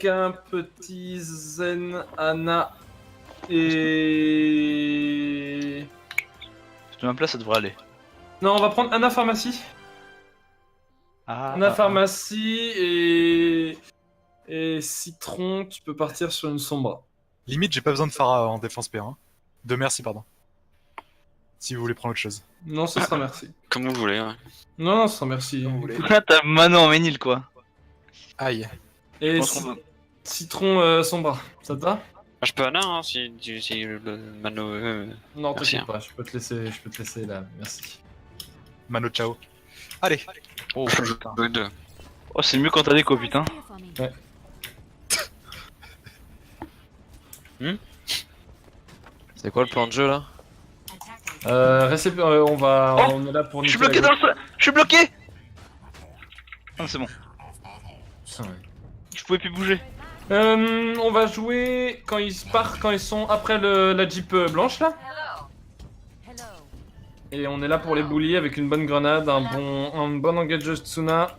un petit Zen, Ana et... De ma place, ça devrait aller. Non, on va prendre Ana Pharmacie. Ana Pharmacie et Citron, tu peux partir sur une Sombra. Limite, j'ai pas besoin de Pharah en défense P1. De merci, pardon. Si vous voulez prendre autre chose. Non, ce sera merci. Comme vous voulez, ouais. Non, ce sera merci. Comme vous voulez. T'as Mano en Ménil quoi. Aïe. Et Je pense qu'on peut- Citron Sombra, ça te va? Ah, je peux Anna, hein, si le Mano... Non, Merci, t'inquiète pas, je peux te laisser là, merci. Mano, ciao. Allez. Oh putain. Deux. Oh, c'est mieux quand t'as des co, putain. C'est quoi le plan de jeu là? On est là pour Je suis niquer bloqué la dans le sol. Je suis bloqué. Ah, c'est bon. Putain, ouais. Je pouvais plus bouger. On va jouer quand ils sont après la Jeep blanche là. Et on est là pour les bullies avec une bonne grenade, un bon engage de Tsuna.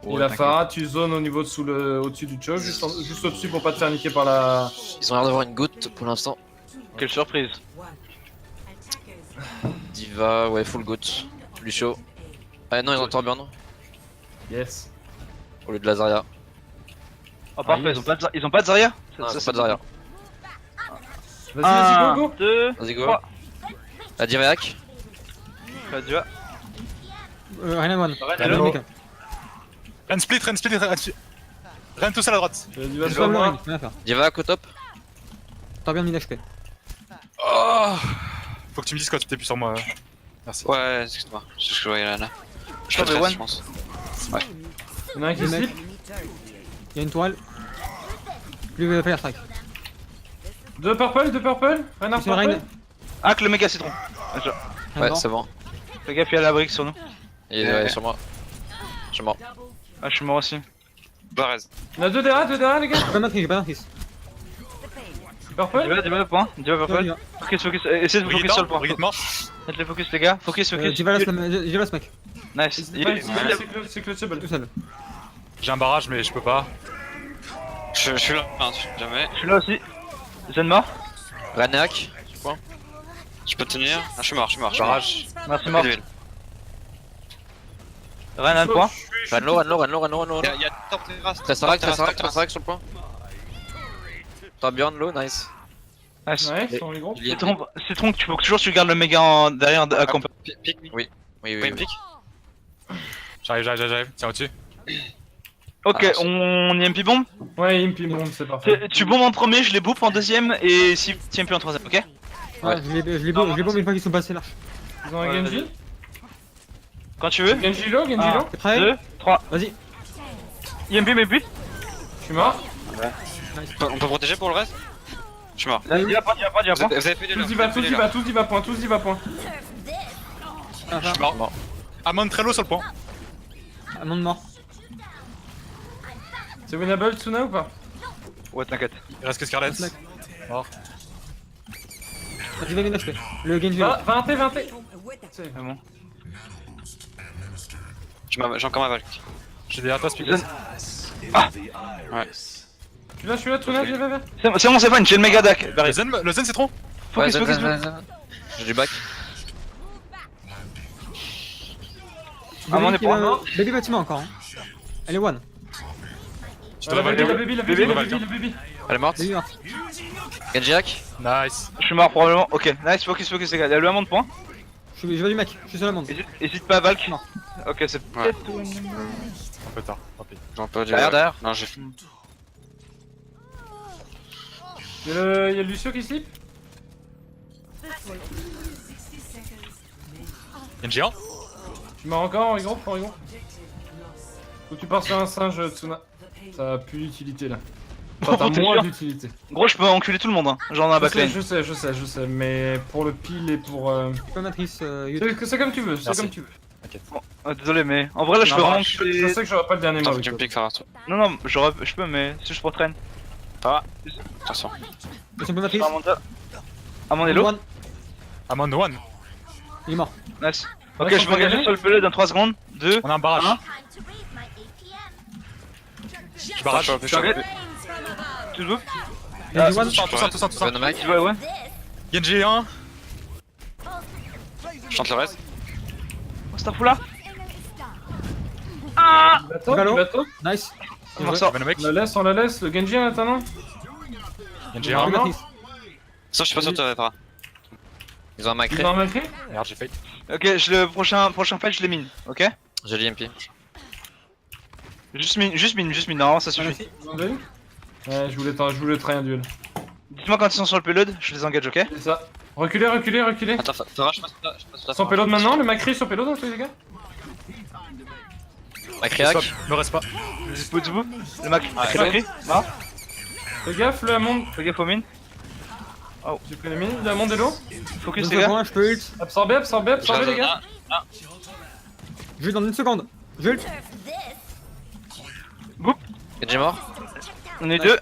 Oh, et la t'inquiète. Pharah, tu zones au niveau au-dessus du choke, juste au-dessus pour pas te faire niquer par la... Ils ont l'air d'avoir une goutte pour l'instant. Quelle surprise. Diva, ouais, full goutte. Lucio. Ah non, ils ont Torbjorn Yes. au lieu de la Zarya. Oh, parfait, ils ont pas de Zarya. Non, ils ont pas de Zarya. Vas-y, go, go. 2, Vas-y, go. 3. La Divac. Tu vois. Rien à one. Hello. Ren split. Ren tout seul à droite. Tu vas Je sur peux moi. rien à faire. Divac au top. T'as bien mis l'HP. Oh. Faut que tu me dises quand tu t'es plus sur moi. Merci. Ouais, excuse-moi. C'est ce que je voyais Anna. Je Sur peux le te one. je pense. Il y en a un qui Le mec. slip. Il y a une tourelle. Plus fire strike. Deux purple. Renard Sur purple. Rain. Ah, que le méga citron. Ouais, c'est bon. Fais gaffe, il y a la brique sur nous. Il est sur moi. Je suis mort. Ah, je suis mort aussi. Barrez. Il y en a deux derrière les gars. J'ai pas d'intrice. Purple. Diva le point. Diva purple. Focus. Essayez de vous focus sur le point. Brigitte mort. Faites les focus, les gars. Focus. J'ai la mec. Nice. C'est clutchable. Tout seul. J'ai un barrage, mais je peux pas. Je suis là, hein, jamais. Je suis là aussi. Zen mort. Raneak. Je peux tenir. Ah, je suis mort. Barrage. Merci mort. Rien à le point. Ranlo. Il y a top terrasse. Très Sarac sur le point. Torbjorn low, nice. Nice. Ouais, ils sont les gros. Il y a Citron, tu faut toujours que tu gardes le méga derrière à comp. Pique. Oui. Oui, pique. J'arrive. Tiens au-dessus. Ok, Ah, on y MP bombe. Ouais, Impi bomb, c'est parfait. Tu bombes en premier, je les bouffe en deuxième et si tu MP en troisième, ok? Ouais, je les bombe une fois qu'ils sont passés large. Ils ont un Ouais, Genji. Quand tu veux. Genji low. T'es prêt? 2, 3. Vas-y. IMP mes buts. Je suis mort. On peut protéger pour le reste? Je suis mort. Il va pas. Vous avez fait des Tous y va point. Je suis mort. Amon très low sur le point. Un monde mort. C'est winnable Tsuna ou pas? Ouais, t'inquiète. Il reste que Scarlet. Mec. Mort. J'ai 20 HP. Le Genji. 20. C'est bon. J'ai encore ma valk. J'ai derrière toi, Spiegel. Ouais. Je suis là, Tsuna, viens. C'est bon, c'est fine, j'ai le méga deck. Le Zen citron. Ouais, Focus. J'ai du back. Ah, mon épaule. Baby bâtiment encore. Elle est one. Je La dois baby. Elle est morte. Baby mort. Genjiak. Nice. Je suis mort probablement. Ok, nice, focus les gars. Il y a le amont de point. Je vais du mec. Je suis sur la monde. Hésite pas à Valk. Non. Ok, c'est Ouais. Un peu tard. Tant pis. J'en peux Derrière. Non, j'ai. Il y a Lucio qui slip. Genji 1. Tu m'as encore, Henri Gros. Ou tu pars sur un singe, Tsuna. Ça a plus d'utilité là. Enfin, t'as T'es moins sûr d'utilité. Gros, je peux enculer tout le monde, hein. Genre dans la backline. Je sais, mais pour le pile et pour... J'ai pas matrice YouTube. C'est comme tu veux, Merci. Oh, désolé, mais en vrai là, je peux vraiment Je enculer. sais que j'aurai pas le dernier mot Attends, avec tu me toi. piques, Farah. Non, je peux, mais c'est juste pour traîne. Attention. J'ai pas matrice. À mon elo. One. Amon one. Il est mort. Nice. Ouais, Ok, je faut m'engage gagner. sur le pelé dans 3 secondes. 2. On a un barrage. Hein Je barrage. J'arrête. Tout le Genji one. Tout ça. Bonne mec. Ouais. Genji 1. Je tente le reste. Staffou là. Bateau, Valo. bateau. Nice. On en sort. Venomec. On la laisse. Le Genji en attendant. Genji Ah, 1. non. Matrice. Ça, je suis pas sûr que tu arrêteras. Ils ont un Il macré. va en macré. Merde, j'ai failli. Ok, le prochain fight, je les mine, ok? J'ai l'IMP. Juste mine, normalement ça suffit. Vous en avez eu Ouais, je voulais try un duel. Dites-moi quand ils sont sur le payload, je les engage, ok? C'est ça. Reculez. Attends, Farah, je passe là. Sans payload maintenant, le macré sur payload, hein, les gars. Macré hack. Me reste pas. Debout. Le Mac, c'est Ouais. Macri, mort. Fais gaffe, le monde. Fais gaffe aux mines. J'ai pris les mines, le monde est lourd. Focus Deux les gars. secondes, je peux ult. Absorbez, les gars. J'ult dans une seconde. J'ult. Genji mort. On est deux.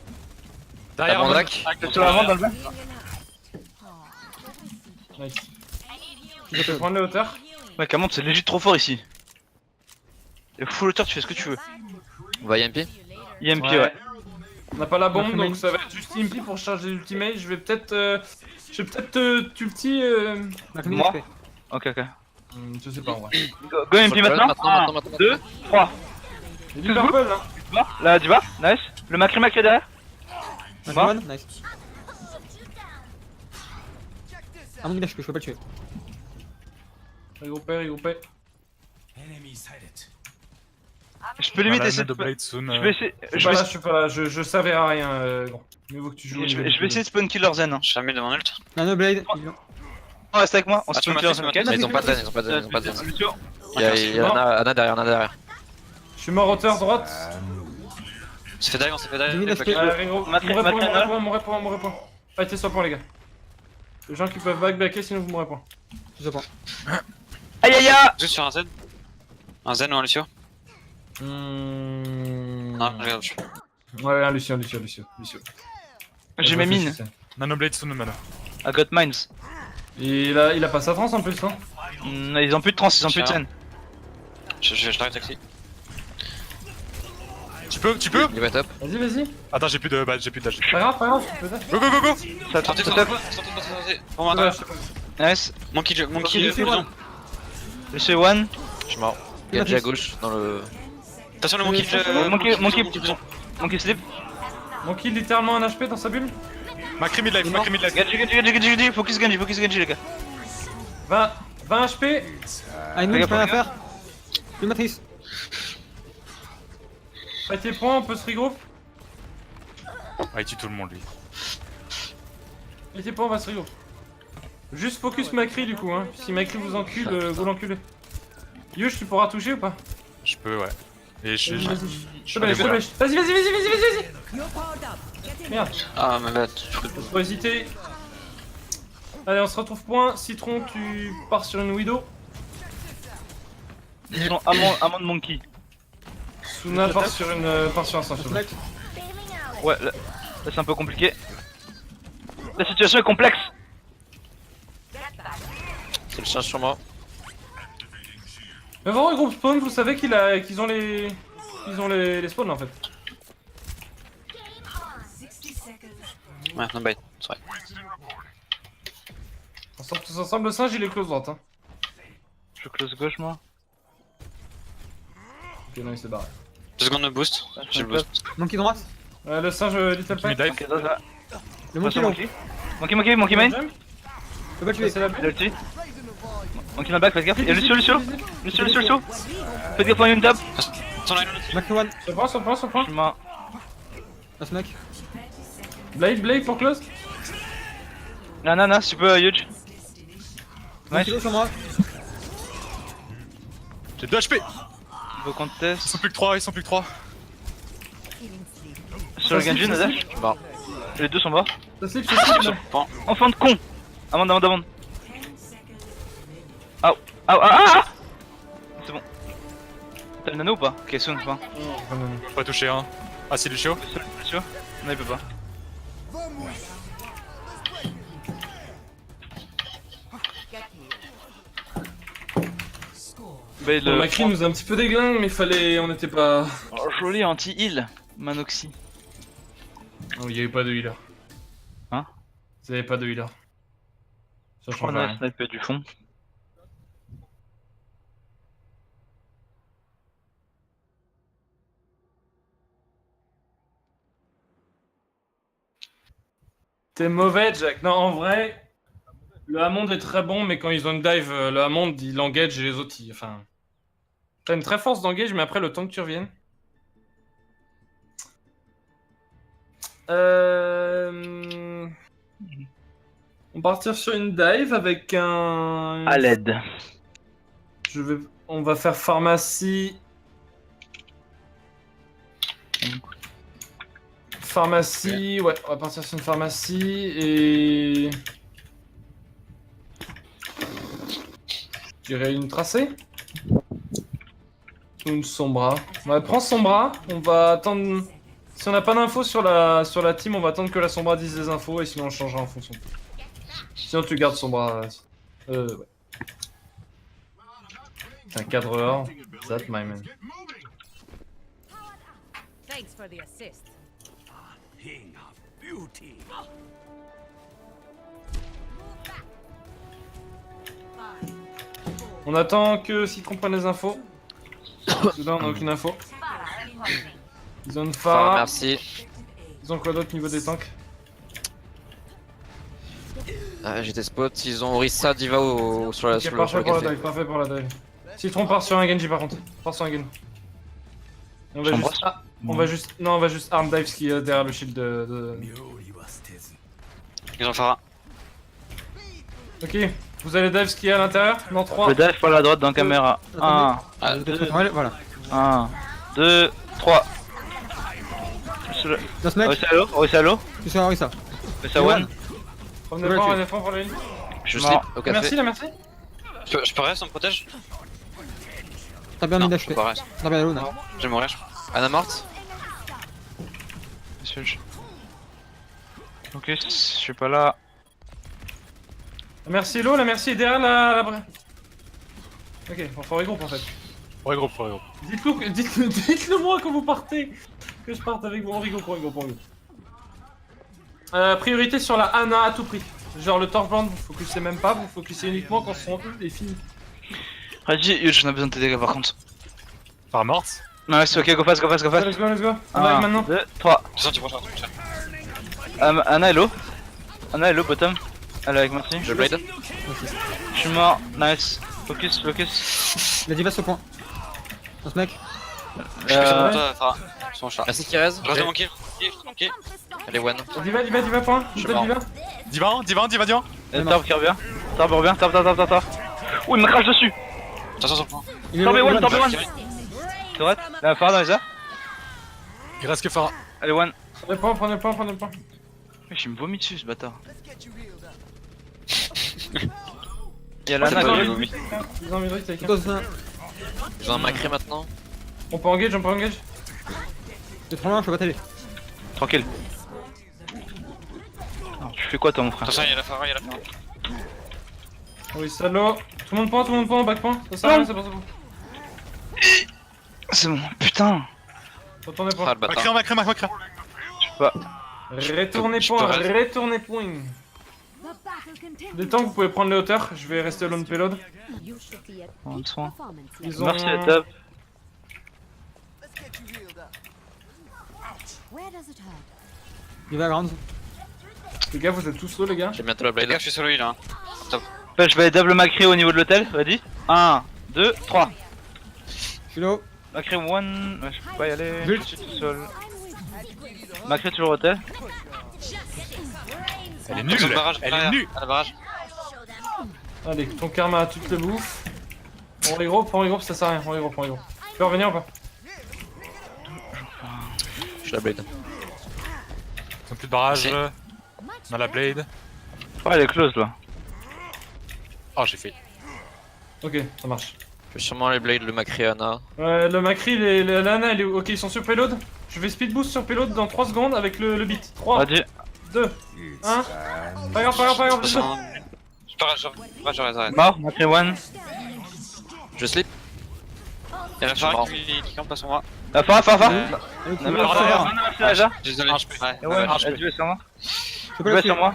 Derrière Mon un lac. Sur la vente dans le bas. Nice. Je vais prendre les hauteurs. Mec, Amont, c'est légit trop fort ici. Et full hauteur, tu fais ce que tu veux. On va IMP. IMP, Ouais. ouais. On n'a pas la bombe, Ultimate. donc ça va être juste IMP pour charger l'ultimate. Je vais peut-être ulti. Moi. Ok. Je sais pas en vrai. Go MP maintenant. Maintenant. 1, 2, 3. Il y a du purple là. Là, tu vas. Nice. Le Macri est derrière. Macri Mort. one. Nice. Ah mon je peux pas le tuer. Regroupé. Je peux limiter cette. de Blade soon. Je vais essayer. Je suis pas là, je savais à rien. Gros. Mieux vaut que tu joues. Je vais essayer de spawn kill leur zen. Hein. Je suis mis de mon ult. Nanoblade. On reste avec moi, on Ah, spawn tu kill leur m'as zen, fait, ok? Ils ont pas de zen, ils ont pas de zen. Lucio. Il y a Anna derrière. Je suis mort hauteur droite. On s'est fait dive, J'ai mis l'aspect. Macri, Mon réponds. Fightez sur le point, les gars. Les gens qui peuvent backbacker, sinon vous mourrez point. Je sais pas. Aïe aïe aïe. Juste sur un zen. Un zen ou un Lucio. Non, regarde, je suis. Ouais, un Lucio. J'ai mes mines. Nanoblade soon, mana. I got mines. Il a pas sa trans en plus, hein. Ils ont plus de trans, ils ont plus de zen. Je t'arrête taxi. Tu peux Il va top. Vas-y. Attends, j'ai plus de dash. Pas grave, tu peux faire. Go Ça Sortez, top. Pour moi, Ouais, Nice. Monkey, Lucio Lucio one. Je suis mort. Genji à gauche dans le. Attention le monkey, Monkey slip. Mon kill littéralement un HP dans sa bulle. Macri mid life. Genji, focus Genji les gars. 20 HP. Ah, une je peux rien faire. Une matrice. Fightez point, on peut se regroupe. Ah, il tue tout le monde lui. Fightez point, on va se regroupe. Juste focus Macri du coup, hein. Si Macri vous encule, vous l'enculez. Yush, tu pourras toucher ou pas? Je peux, ouais. Et je Vas-y. suis allé voir. Vas-y. Merde, Ah, mais bête. faut hésiter. Allez, on se retrouve point. Citron, tu pars sur une Widow. Ils sont amont de Monkey. Suna part sur un sang. Flex. Ouais, là c'est un peu compliqué. La situation est complexe. C'est le chien sur moi. Mais vraiment, le groupe spawn, vous savez qu'ils ont les spawns en fait. Ouais, no bait, c'est vrai. On sort tous ensemble, le singe il est close droite. Hein. Je close gauche moi. Ok, non, il s'est barré. 2 secondes de boost. J'ai le boost. Monkey droite. Le singe Little Mid Fight. life. Ok, ça va. Le monkey long. Monkey main. Je peux pas le tuer. C'est la Il a bulle. ulti. Monkey dans le back, faites gaffe. Et Lucio. Faites gaffe à une table. Son line, Macri one. Sur point. Je m'en. Last mec. Blade pour close. Nana, si tu peux, huge. Monkey low sur moi. J'ai 2 HP. Vos Ils contest. sont plus que 3. Sur le Genji, Nada. Je suis mort. Les deux sont morts. Ça slip. Enfant de con. Amende. Ah. C'est bon. T'as le nano ou pas? Ok, soon, pas. Je peux pas toucher, hein. Ah, si, Lucio. Lucio? Non, il peut pas. Bah, Le Macri nous a un petit peu déglingue, mais on n'était pas. Oh, joli anti-heal, Manoxy. Non, il y avait pas de healer. Hein? Vous avez pas de healer. Ça change On a rien. snipé du fond. T'es mauvais, Jack. Non, en vrai, le Hammond est très bon, mais quand ils ont une dive, le Hammond il engage et les autres, enfin. T'as une très force d'engage, mais après le temps que tu reviennes. On va partir sur une dive avec un. À l'aide. On va faire pharmacie. Pharmacie, ouais, on va partir sur une pharmacie et. Je dirais une tracée. Ou une sombra. Ouais, prends sombra, on va attendre. Si on n'a pas d'infos sur la team, on va attendre que la sombra dise des infos et sinon on changera en fonction. Sinon tu gardes sombra. Ouais. C'est un cadre or. That my man. Thanks for the assist. On attend que s'ils comprennent les infos. Parce que là on n'a aucune info. Ils ont une Farah, phare. merci. Ils ont quoi d'autre niveau des tanks? Ah, j'étais spot. Ils ont Orisa, Diva sur la Ok, sur le parfait pour la gameplay. dive, parfait pour la dive. Citron part sur un Genji par contre. Part sur un Genji. On va J'embrasse. juste. Ah, on va juste arm dive ce qui est derrière le shield de. Ils ont Farah. Ok, vous allez dive ce qui est à l'intérieur dans 3. Le dive par la droite dans la caméra. 1, Ah, Ouais, voilà. 1, 2, 3. Dans ce mec, Orisa l'eau. tu sais Orisa. Orisa one. Revenez Ouais, pas, ok. revenez pas pour la ligne. je Mort. slip au café. Merci, là, merci. Je peux rester, on me protège? T'as bien mis Non, d'HP. je peux pas rester. T'as bien Luna. Je vais mourir, je crois. Anna morte. Ok, je suis pas là. Merci Lo, la merci est derrière la vraie. Ok, on faut regroupe en fait. Regroupe, regroupe. Dites-le moi quand vous partez. Que je parte avec vous, on regroupe. Priorité sur la Ana à tout prix. Genre le Torbrand, vous focussez même pas, vous focussez uniquement quand sont eux et fini. Vas-y, Huge, on a besoin de tes dégâts par contre. Farah morte. Non, c'est ok, go fast. Let's go. On va 1, maintenant. 2, 3. Je sens que tu prochain. Anna hello. Anna hello, bottom. Elle est avec Merci. Je blade. Je suis mort, nice. Focus. La diva au point. Dans ce mec, Je suis sur toi, Farah. Son chat. Merci Kirez. Je reste de mon kill. Ok. Elle est one. Diva, point. Je suis Diva. mort. Divan. Tarb qui revient. Tarb revient. Tarb. Ouh, il me crache dessus. Attention sur le point. il est Tarb est low, one, il est Tarb est one. one. C'est vrai. La Farah dans les airs. Il reste que Farah. Elle est one. Prenez le point. Wesh, il me vomit dessus ce bâtard. Il y a Lana pas qui vu. Ils ont envie de rester avec un. Dans un- J'ai un macré maintenant. On peut engage. C'est trop loin, je peux pas t'aider. Tranquille. Alors, tu fais quoi toi mon frère? Attention, il y a la Farah. Oui, salaud. Tout le monde point, back point. Ça sert à rien, c'est pas ça. C'est bon, putain. Retournez Ah point. le bâtard. Macré. Je sais pas. Retournez Je point, peux retournez point. Des temps que vous pouvez prendre les hauteurs, je vais rester alone payload. Prends soin. Ils ont... Merci la table. Diva ground. Les gars, vous êtes tous low les gars. J'ai bientôt la Les blade. gars, je suis solo, là. Ouais, je vais double Macré au niveau de l'hôtel, vas-y. 1, 2, 3. Je suis low. Macré one, ouais, je peux pas y aller, Vite. je suis tout seul. Macré toujours hôtel. Elle est Attention, nulle. barrage, Elle est derrière, nulle. à la barrage. Allez, ton karma a toutes les bouffes. On regroupe, ça sert à rien, on regroupe. Tu peux revenir ou pas? Je la blade. Ils ont plus de barrage. Si. On a la blade. Oh, elle est close là. Oh, j'ai fait. Ok, ça marche. Je vais sûrement les blade, le macré Anna. Le Macri, l'Ana, elle est où? Ok, ils sont sur payload. Je vais speed boost sur payload dans 3 secondes avec le beat. 3, Vas-y. 2, 1. Pas grave. Attention. Je reste. Mort, Macré one. Je slip. Il y a la Je suis Farah mort. qui campe pas sur moi. Phara. Allez, Non, mais alors, Phara, déjà. Désolé. Un HP. Ouais. Et ouais, un HP. elle joue sur moi. Je peux Tu la vas sur tuer. moi.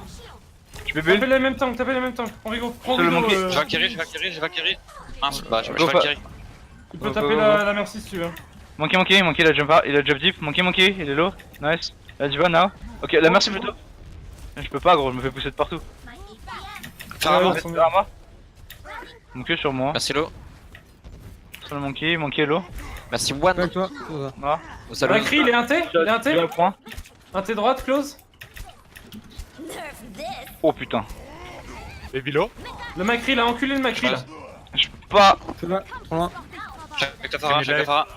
Je peux bulle. Tapez les mêmes temps, tapez les mêmes temps. Enrico, prends Sur le Widow, monkey. Je vais acquérir. Mince, bah je Go, vais acquérir. Tu peux Go, taper go, la merci si tu veux. Monkey, il a jump deep. Monkey, il est low. Nice. La diva now. Ok, la merci plutôt. Je peux pas, gros, je me fais pousser de partout. Faire avant. Ils sont Phara moi. Monkey sur moi. Merci Lo. Sur le monkey est low. Merci Je suis One. avec toi. Ça va. Mort. Au salon. Macri, il est un T. Il est un Tu vas T. au point. Un T droite, close. Oh putain. Baby low. Le Macri, il a enculé le Macri là. Je peux pas. Je suis là. Trop loin. Avec ta Phara, avec ta Phara.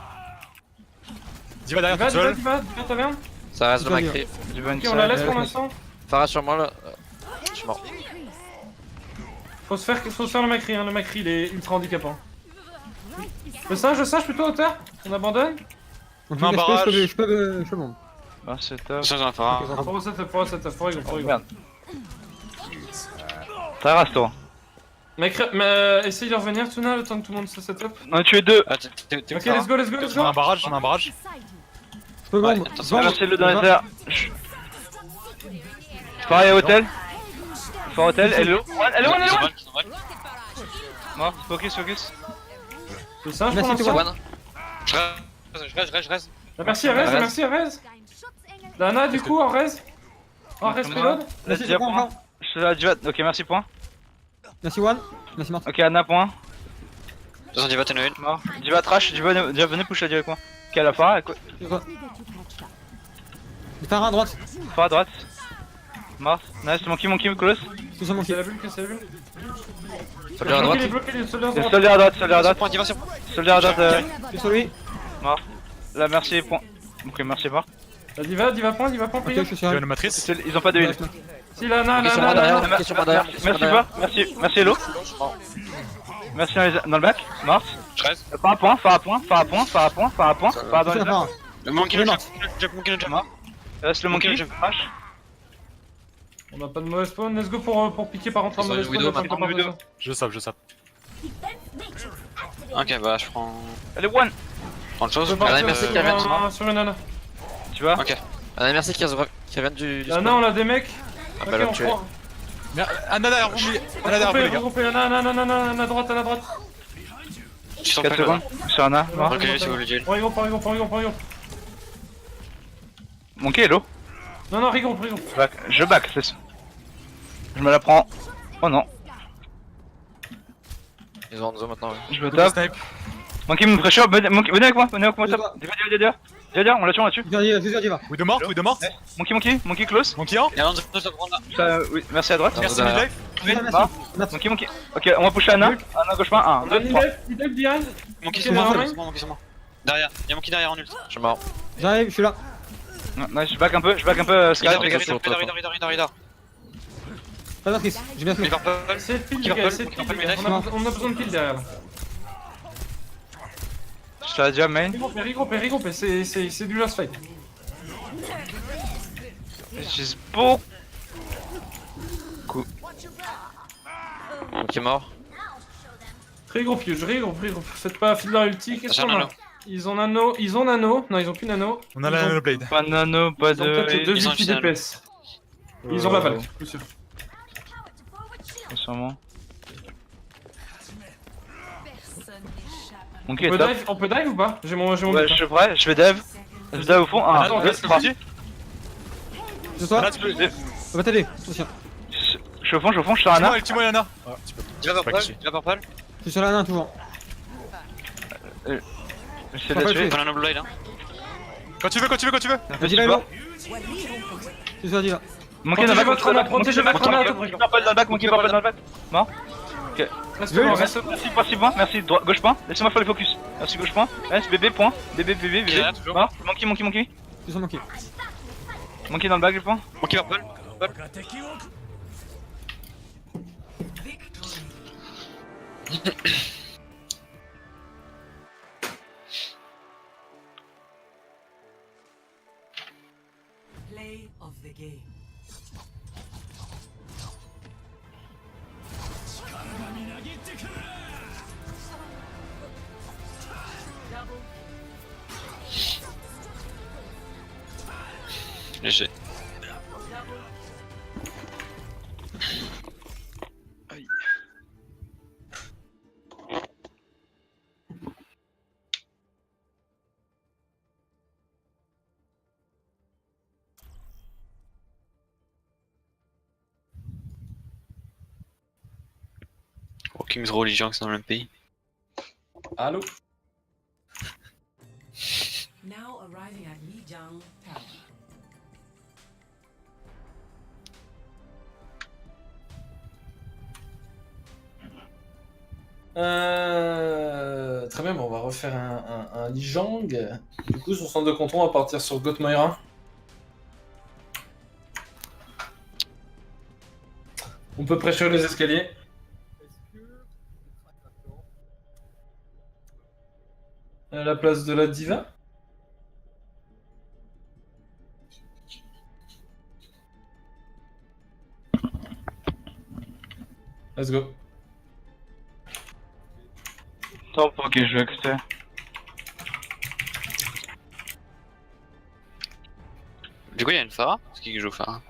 Diva derrière Va, tout seul. va, taverne. Ça reste le Vas-y. Macri. Je veux une Ok, on la laisse side. pour l'instant. Phara sur moi là. Je suis mort. Faut se faire le Macri, hein. Le Macri, il est ultra handicapant. Le singe plutôt hauteur. On abandonne. Donc, Un je barrage. peux bon. Ah, c'est top. Ça, j'en ai Phara. Pour setup, faut rigoler. Merde. Ça reste toi. Macri, essaye de revenir, Tuna, le temps que tout le monde se setup. On a tué deux. Ah, t'es où Ok, let's go. On a un barrage, on a un barrage. Je peux Ouais, bombe. attention, Ah, merci le dans les airs. Phara et hôtel. Phara hôtel, elle est low. Elle est low. Ils sont mal. Mort, focus. Le singe Merci, pour l'instant. One. Je reste. Merci à Rez. Lana, du coup, en Rez. En Rez preload. La Merci, diva c'est bon, point. encore. Je fais la diva. Ok, merci point. Merci One. Merci Martin. Ok, Anna point. Attention, Diva, t'en as une. Mort. Diva trash. Diva venez push la diva avec moi. Ok, à la Phara. C'est quoi Phara à droite. Phara à droite. Mort. Nice, monkey close. Tout ça mon C'est la bulle, c'est la bulle. Soldier à droite. Il est bloqué, les soldats à droite. Soldat à droite. Point, Diva sur. Soldat à droite. Je suis sur lui. Mort. La merci point. Ok, merci mort. La diva point, Ok, prière. je suis sur Diva elle. une matrice. Ils ont pas de heal. Si, Lana, Qui est sur moi derrière. Lana. Qui est sur moi derrière. Merci pas. Merci Hello. Merci dans le bac. Mort. Je reste. Phara à point. Phara dans Je suis le la bac. Phara. Le monkey, le Non. jump. Mort. Reste le monkey. Ok, Crash. On a pas de mauvais spawn, let's go pour piquer par contre un Ils ont mauvais une spawn. Widow on a maintenant. pas Widow. besoin. Je sape. Ok, bah je prends. Elle est one. Prends le chose. Je peux partir merci, sur Karen, sur une Nana. Tu vois. Ok. Ah, merci qui revient du Lana, on a des mecs. Ah Ok, bah là on tu es. prend. Anna derrière vous. Anna derrière vous les gars. Regroupez, Lana, à droite. Je suis 4 secondes. Sur Anna. Mort. Ok, si vous voulez duel. On rigole. Monkey Hello. Non, rigole. Je back, c'est ça. Je me la prends. Oh non. Ils ont Hanzo maintenant. Ouais. Je me Double tape. snipe. Monkey me pressure. Venez avec moi. D'accord. Top. Diva, on l'a tué, on l'a tué. Je suis sur Diva. Widow morte. Monkey close. Monkey 1. Il y a un autre sur le grand là. Oui, merci à droite. Merci derrière. midlife. Merci. Monkey. Ok, on va pusher Anna. Anna gauche pas. 1, 2, 3. Il dev behind. Monkey, Ok, c'est moi, derrière. c'est moi. Derrière. Il y a Monkey derrière en ult. Je suis mort. J'arrive, je suis là. Nice, je back un peu. Sky. Ridor. Pas de matrice. J'ai bien fait. C'est le pile, Qui les va gars, pas- c'est le qui pile, va pas les gars. le On a besoin de pile derrière. Je suis à la diva main. Regroupez, c'est du last fight. J'ai beaucoup. Qui est mort. Regroupe. Faites pas Fiddler ulti, qu'est-ce J'ai qu'on un a? nano. Ils ont nano, non ils ont plus nano. On a la nanoblade. Pas de nano, pas Ils ont peut-être deux ils ont ulti final. DPS. Ils ont la balle, plus sûr. Sûrement. Monkey On est peut top. dive, on peut dive ou pas? J'ai mon Ouais, but, je hein. suis prêt, je vais dev. Je dev au fond. 1, Attends, 2, reste 3. dessus. C'est toi. Anna, tu peux. On va t'aider. Attention. Je suis au fond, je suis à Anna. Tue-moi Anna. Diva Pas purple. qui. Diva purple. Je suis sur la nain toujours. J'essaie de la tuer. Pas la noble blade, hein. Quand tu veux. Diva est low. Je suis sur Diva. Monkey dans le back, Protégez votre Anna, Monkey purple dans le back, Monkey purple dans le back. Mort. Reste Je loin, vais- reste loin. Merci, merci point, merci gauche point. Laissez-moi faire le focus. Merci gauche point. Yes, bébé point. Bébé. Derrière, toujours. Mort. Monkey. Je suis sur Monkey. Monkey dans le back, je pense. Monkey purple. Play of the game. Léger. Oh, King's Religion, c'est dans le même pays. Allô? Now arriving at Lijiang Tower. Très bien, bon, on va refaire un Lijiang. Du coup, sur centre de contrôle, on va partir sur Gothmoira. On peut pressurer les escaliers. À la place de la diva. Let's go. Top, ok, je vais accepter. Du coup, il y a une Pharah? C'est qui joue Pharah?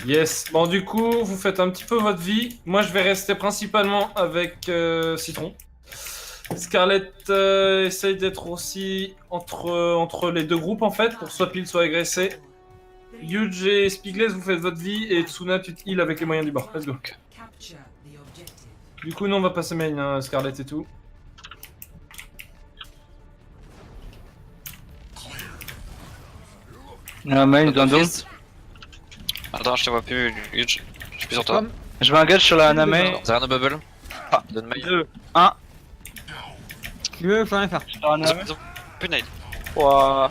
Yes. Bon, du coup, vous faites un petit peu votre vie. Moi, je vais rester principalement avec Citron. Scarlett essaye d'être aussi entre les deux groupes, en fait, pour soit pile, soit agressé. Huge et Spigless, vous faites votre vie, et Tsuna, tu te heal avec les moyens du bord. Let's go. Capture the objective. Du coup, nous, on va passer main, hein, Scarlett et tout. La main, dans dos. Attends, je te vois plus, Huge. Je suis plus sur toi. Comme. Je vais engage sur la Name. Zarya no bubble. Ah. Donne mail. 2, 1. Tu veux, je peux rien faire. Sur la Name. Ils ont plus de nade. Ouah.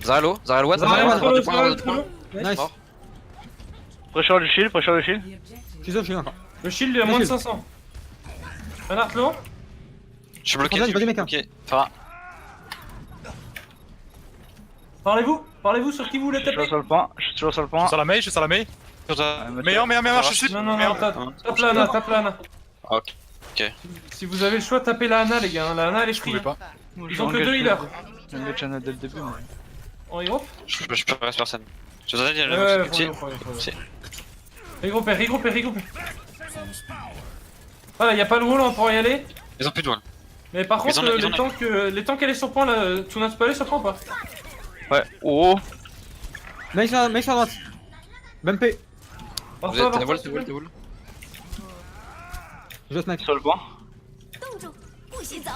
Zarya low, Zarya low, Zarya, Zarya low, Zarya, deux points, Zarya, deux points. Nice. Mort. Pressure du shield, pressure du shield. The objective. Je suis sûr, je suis encore. Le shield, il a Le moins de shield. 500. Un arc lourd. Je suis bloqué. Vas-y, mec, hein. Ok, Pharah. Parlez-vous sur qui vous voulez Je suis taper. toujours sur le point, je suis toujours sur le Je point. suis sur la main, je suis sur la main. Sur toi. Meilleur, je suis slip. Non, Meilleur. tape la Ana, tape la Ana. Ah, ok. Si vous avez le choix, tapez la Ana, les gars. La Ana, elle est Je free. pouvais pas. Ils ont que 2 healers. J'ai engage channel dès le début, mais. En hero. Je peux rester personne. Je vous ai dit, il y a Ouais, le faut Si. hero, faut hero. Si. Regroupez. Voilà, y a pas le wall, on pourra y aller. Ils ont plus de wall. Mais par Ils contre, en ont- les tanks, elle est sur point là. Tsuna, tu peux aller sur point ou pas? Ouais, oh. Mec sur la droite. Bumpé. Par Vous toi, êtes par t'es toi, wall, s'il t'es te plaît. wall. Je smack. Sur le point. 不许走！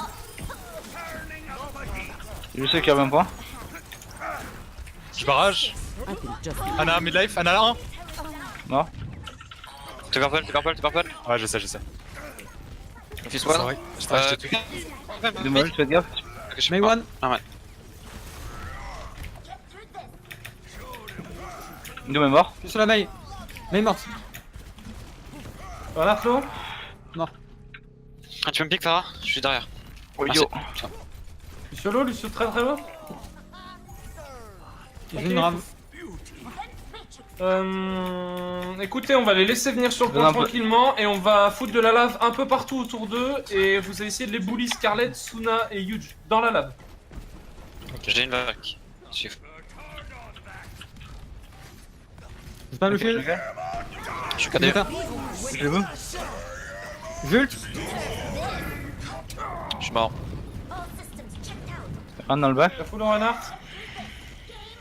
Je sais qu'il y avait un point. Je barrage. Ana midlife, Ana 1. Mort. T'es purple. Ouais, je sais. Office C'est one. vrai. Je t'ai acheté tout. Dommage, faites gaffe. May one. Doom est mort. Je suis sur la May. May morte. Voilà, Flo. Ah, tu peux me pick, Pharah? Je suis derrière. Oh Merci. yo. Lucio low, Lucio très low. J'ai une rame. Écoutez, on va les laisser venir sur le Donne point un peu. tranquillement et on va foutre de la lave un peu partout autour d'eux et vous allez essayer de les bully Scarlett, Tsuna et Huge dans la lave. J'ai une vague. J'ai pas le shield. Je suis Je vais KD. faire. Je veux. Jult. Je suis mort. Un dans le bac. La full Reinhardt.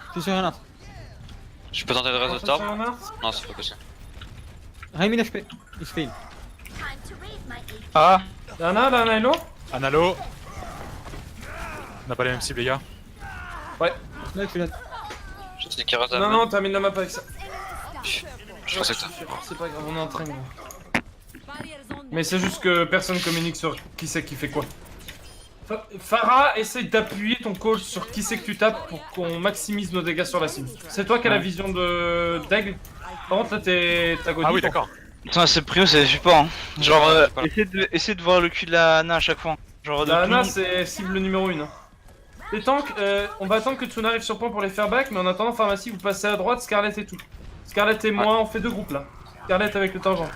Je suis sur Renard. Je peux tenter de reste de Sur top? Reinhardt. Non, c'est pas possible. Raimi HP. Il se fail. Ah. La Ana est low. Analo. On n'a pas les mêmes cibles, les gars. Ouais. Smack, je suis là. Je te dis qu'il reste à Non, la non, termine la map avec ça. Je pensais que ça. C'est pas grave, on est en train. Mais c'est juste que personne communique sur qui c'est qui fait quoi. Pharah, essaye d'appuyer ton call sur qui c'est que tu tapes pour qu'on maximise nos dégâts sur la cible. C'est toi qui as la vision d'aigle. Par contre, là, t'as Godin. Ah oui, d'accord. Putain, c'est prio, c'est support. Hein. Genre, Ouais, c'est pas essayez de voir le cul de la Ana à chaque fois. Genre, de La tout le Ana, monde. c'est cible numéro 1. Les tanks, on va attendre que Tsuna arrive sur point pour les faire back, mais en attendant, pharmacie, vous passez à droite, Scarlett et tout. Scarlett et moi, on fait 2 groupes là. Scarlett avec le tangent.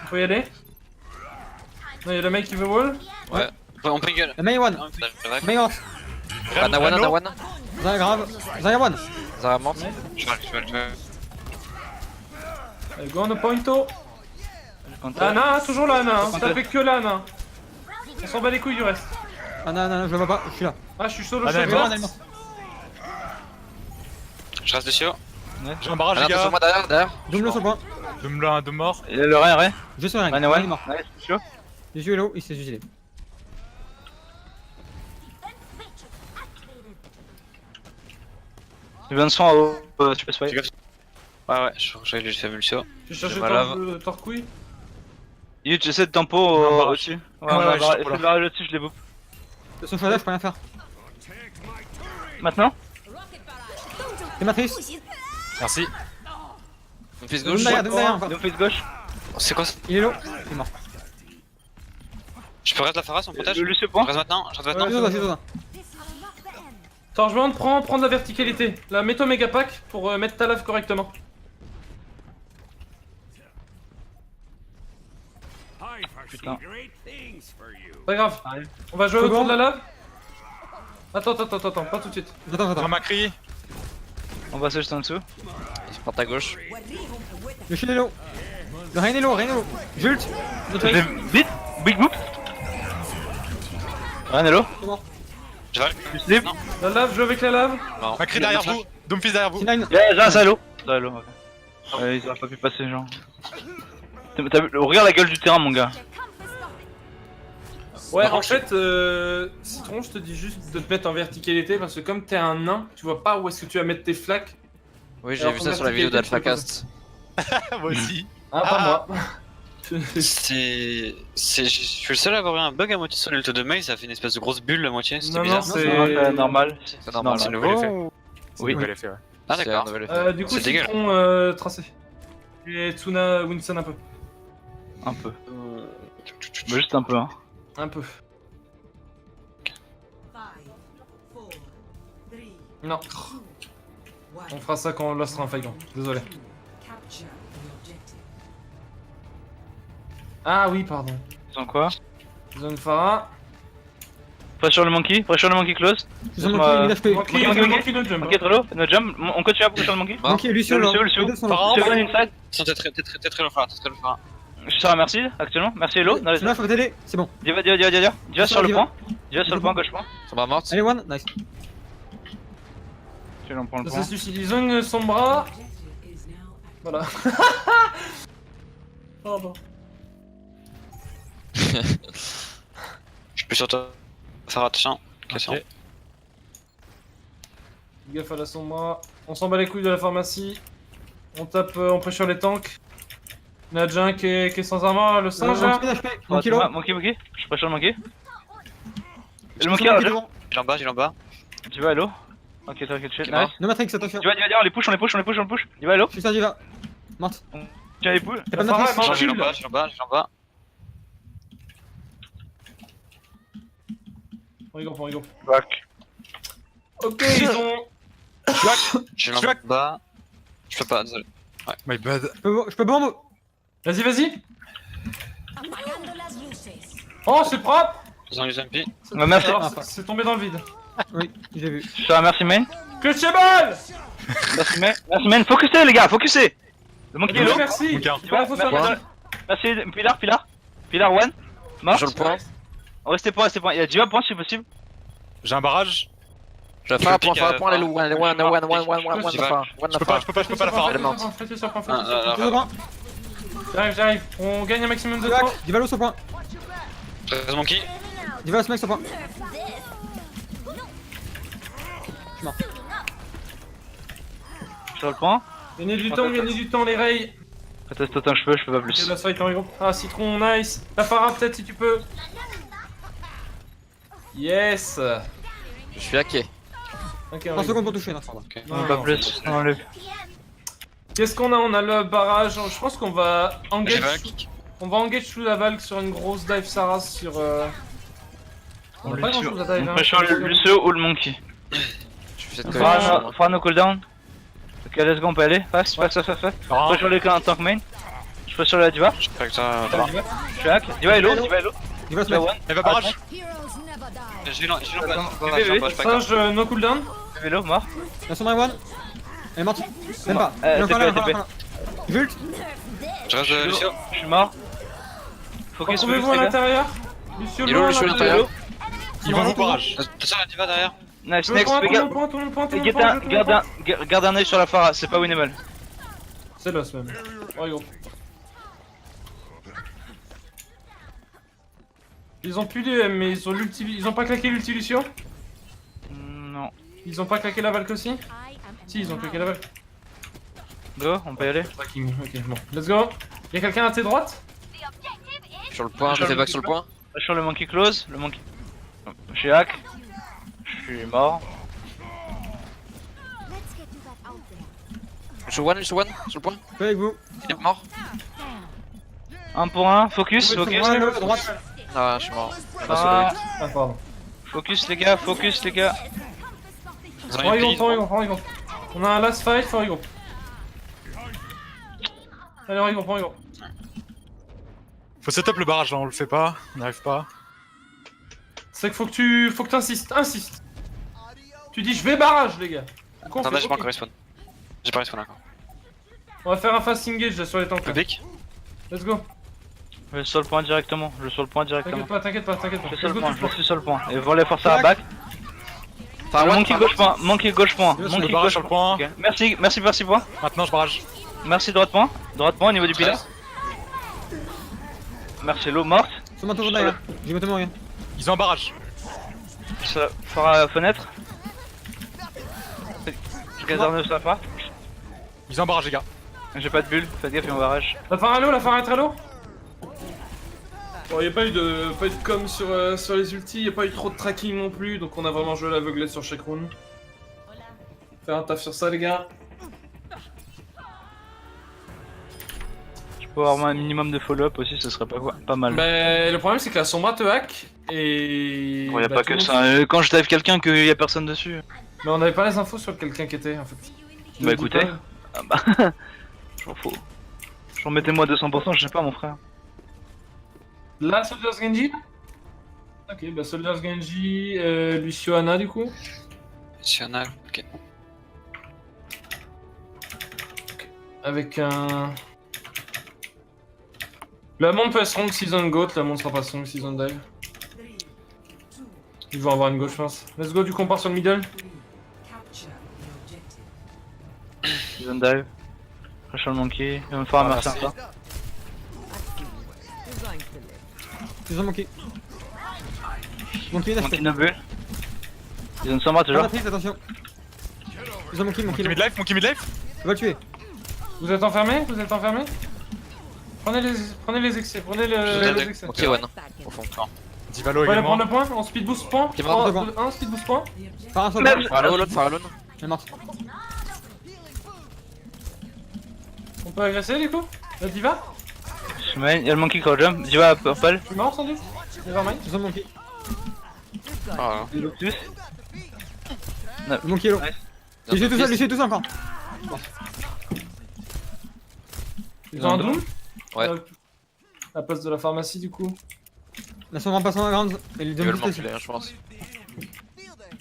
On peut y aller? Non, y'a le mec qui veut wall. Ouais, on peut gueule. La main one. Main off. Ana one, Ana one. Zaya grave. Zaya one. Zara monte. Je vais. Allez, go on the pointo. Counter. Lana, toujours Lana, hein. Counter. Ça fait que Lana. On s'en bat les couilles du reste. Ah non, je le vois pas, je suis là. Ah, je suis solo, Ah, je non, suis mais là. non, elle est morte. Je reste dessus. J'ai un barrage, Ana, les attention, gars. moi derrière. Double sur le point. Deux morts. Il a le rien, rien. Je suis rien. Ana Il est one. mort. Nice, Lucio. Les yeux hello, il s'est suicidé. Il vient de soin au Super Spy. Fais gaffe. Ouais, je crois que j'ai fait Lucio. J'ai cherché J'ai ma lave. Torcouille. Il j'essaie de tempo au-dessus. Ouais, Ouais, on va ouais, je essayer suis de là. barrer au-dessus, je les bouffe. Son choix là, je peux rien faire. Maintenant C'est matrice. 不许 Merci. Mon fils Donne gauche. derrière encore. Deux face gauche. C'est quoi ça? Il est low. Il est mort. Je peux reste la Pharah, on protège? Lucio Je point. reste maintenant, je reste Ouais, maintenant. C'est ça. Attends, je vais prendre la verticalité. Là, mets-toi méga pack pour mettre ta lave correctement. Putain. Pas grave. Arrive. On va jouer C'est autour bon. de la lave. Attends, pas tout de suite. J'attends. Dans ma crie. On va juste en dessous. Il part à gauche. Le shield est low. Le Rain est low. Jult. Je l'ai vite. Big boop. Rien, hello. Je vais. Tu slip. La lave, joue avec la lave. Ma crie derrière vous. Doomfist derrière vous. C9. Yeah, ça, hello. Ça, hello. Ok. Ils auraient pas pu passer, genre. Regarde la gueule du terrain, mon gars. Ouais, en fait, Citron, je te dis juste de te mettre en verticalité parce que comme t'es un nain, tu vois pas où est-ce que tu vas mettre tes flaques. Oui, j'ai Alors, vu ton ça sur la vidéo verticalité, d'AlphaCast. Moi aussi. Ah, pas moi. Je suis le seul à avoir eu un bug à moitié sur l'ult de Mei, ça a fait une espèce de grosse bulle à moitié, c'était Non, bizarre. non, C'est normal. C'est normal. C'est nouveau nouveau. Oui, il fait, ouais. Ah C'est d'accord. un nouvel effet. Du coup, C'est dégueu. Citron, tracé. Et Tsuna, Winston un peu. Un peu. Mais juste un peu, hein. Un peu. 5, 4, 3, Non. 1. On fera ça quand on lancera un Faigan. Désolé. Capture the objective. Ah oui, pardon. Ils ont quoi? Zone Farah. Pressure le monkey close. Je suis sur mon kill, il est HP. Monkey, Monkey, no jump. Monkey très low, no jump. On continue à pressure le monkey. Monkey, Lucio là. Lucio. Les deux sont là. Phara, Lucio inside. T'es très low Pharah, t'es très low Pharah. Je suis sur la merci actuellement. Merci hello. Dans les Celui-là, faut t'aider. C'est bon. Diva sur le Diva. point. Diva sur le point, gauche point. Ça m'a morte. Allez, one. Nice. Tu l'en prends le Ça point. se suicide. Ils ont son bras. Objective is now active. Voilà. Pardon. Je suis sur toi. Pharah, attention. Question. Ok. Gaffe à la sombra. On s'en bat les couilles de la pharmacie. On tape, on pressure les tanks. On a déjà un qui est sans armure, le singe là. Monkey low. Monkey. Je pressure le monkey. Je Le suis monkey, sur là, devant. Il est en bas. Diva hello. Ok, t'inquiète, shit. mort. Nice. No Matrix, attention. Diva, on les push. Diva hello. Je suis sur Diva. Morte. Tiens les poules. T'as pas de Farah, Matrix. mange. Je suis en bas. On rigole. Back. Ok, ils ont. Je suis en bas. Je peux pas, désolé. My bad. Je peux bombe. Vas-y. apagando las luces. Oh, c'est propre. Ils ont eu MP. Ouais, merci. Alors, c'est tombé dans le vide. Oui, j'ai vu. Je suis sur la merci main. Que cheval. Merci main. Focussez les gars, focussez. Le monkey hello. Merci. Monkey. Diva, faut faire Merci, Pilar one. Mort. Je le prends. Restez point. Il y a Diva point si possible. J'ai un barrage. Je vais faire un point, pique, faire un point, les loups. One, je la fin. Je peux pas la faire. Elle est morte. Faites sur point, Ah, là, Deux au point. J'arrive. On gagne un maximum de Diva, temps. Diva low sur point. Très monkey. Diva ce mec sur point. Sur le point. Gagnez du temps, les rails. Peut-être autant que je peux pas C'est plus. la fight en groupe. Ah, Citron, nice. La Farah, peut-être si tu peux. Yes. Je suis hacké. Ok, 3 secondes pour toucher, non, ça va. Non, Pas non. plus. On enlève. Qu'est-ce qu'on a? On a le barrage. Je pense qu'on va J'ai engage. pas un kick. On va engage sous la valve sur une grosse dive Saras sur. On a pas grand chose à dive. On pressure le Lucio ou le monkey. Je fais cette connexion. Fera no cooldown. Ok, let's go, on peut aller. Fast. Phara. Pressure les tank main. Je pressure la Diva. Je suis pas avec toi. Je suis hack. Diva hello. Je vais se La mettre. one. Elle va barrage. J'ai l'en Sage, no cooldown. Vélo, mort. La sombre est one. Elle est morte. Même pas. TP, Elle est encore là, TP. encore là. Je vais ult. Je reste Lucio. Je suis mort. Focus, Retrouvez-vous à l'intérieur. Lucio, Il est où, loin, Lucio, à l'intérieur. Ils vont vous barrage. Attention la diva derrière. Nice, Je next, prends tout le regarde. point, tout le point, tout le Garde point, un, tout le point. garde un œil sur la Pharah, c'est pas winnable. C'est l'os même. Ouais, gros. Ils ont plus de mais ils ont l'ulti. Ils ont pas claqué l'ulti Lucio. Non. Ils ont pas claqué la Valk aussi. Si, ils ont claqué la Valk. Go, on peut y aller. Tracking, ok, bon. Let's go. Y'a quelqu'un à tes droites? Sur le point, je fais back sur le point. Sur le monkey close, le monkey. Je suis hack. Je suis mort. Je suis one, sur le point. Je suis avec vous. Il est mort. 1 pour 1, focus, focus. Ouais, à droite. Ah, je suis mort. Ah, Ah, pardon. focus les gars, focus les gars. Ils ont Prends une Igor, prise. prends Igor. On a un last fight, prends Igor. Allez, Igor, prends Igor. Faut setup le barrage là, on le fait pas, on n'arrive pas. C'est qu'il faut que t'insistes, insiste. Tu dis je vais barrage les gars. Qu'on Attends, fait, là j'ai pas ok. encore respawn. J'ai pas respawn encore. On va faire un fast engage là sur les tanks. là. Public. Let's go. Je suis sur le point directement, je suis sur le point directement. T'inquiète pas. Je suis sur Let's le go point, tout le je suis sur le point. Et voler forcer à back. Enfin, Monkey gauche point, monkey gauche point, Le monkey barrage gauche sur le point. point. Ok. Merci, merci point. Maintenant je barrage. Merci droite point au niveau du pilar. Merci l'eau morte. Sur ma tour derrière. J'ai moté rien. Ils ont un barrage. Ça fera fenêtre. Je gazerne sur la part. Ils ont un barrage les gars. J'ai pas de bulle, faites gaffe, il y a un barrage. La phare est très low. Bon, y'a pas eu de com sur les ultis, y'a pas eu trop de tracking non plus, donc on a vraiment joué à l'aveuglette sur chaque round. Faire un taf sur ça les gars. Je peux avoir un minimum de follow-up aussi, ce serait pas mal. Mais le problème c'est que la sombra te hack et... Bon, y a bah, pas tout que le monde- ça. Quand je dive quelqu'un, qu'il y a personne dessus. Mais on avait pas les infos sur quelqu'un qui était en fait. Je te Bah le dis écoutez. pas. Ah bah. J'en fous. J'en mettez-moi 200%, je sais pas mon frère. Là, Soldiers Genji. Ok, bah Soldiers Genji, Lucio Anna du coup. National. Ok. Avec un... La montre peut être strong season goat, la montre sera pas strong season dive. Ils vont avoir une go je pense. Let's go, du coup on part sur le middle. Capture the objective. Season dive. Crash on le monkey. Il va me faire un merci encore. Ils ont manqué. Monkey, il a Monkey fait. 9 bulles. Ils ont 100 morts toujours. Matrice, attention. Ils ont manqué, Monkey midlife, monkey midlife. On va le tuer. Vous êtes enfermés? Prenez les excès, prenez les excès. Ok, one. Au fond. Divalo On va aller également. prendre le point, on speed boost point. T'es mort, 3, 2, 1, speed boost point. Par un Merde. soldat. Phare alone, phare alone. Elle est morte. On peut agresser du coup? La diva? Je mène, il y a le monkey crow jump. Diva purple. Je suis mort sans doute? Nevermind. Ils ont manqué. Ah, Le Lotus. Le monkey est low. ouais. Laissez tout ça encore. Ils ont un doom? Ouais. À la place de la pharmacie du coup. La sombre en passant la grande. Et les Ils deux veulent boostés. m'enculer, hein, je pense.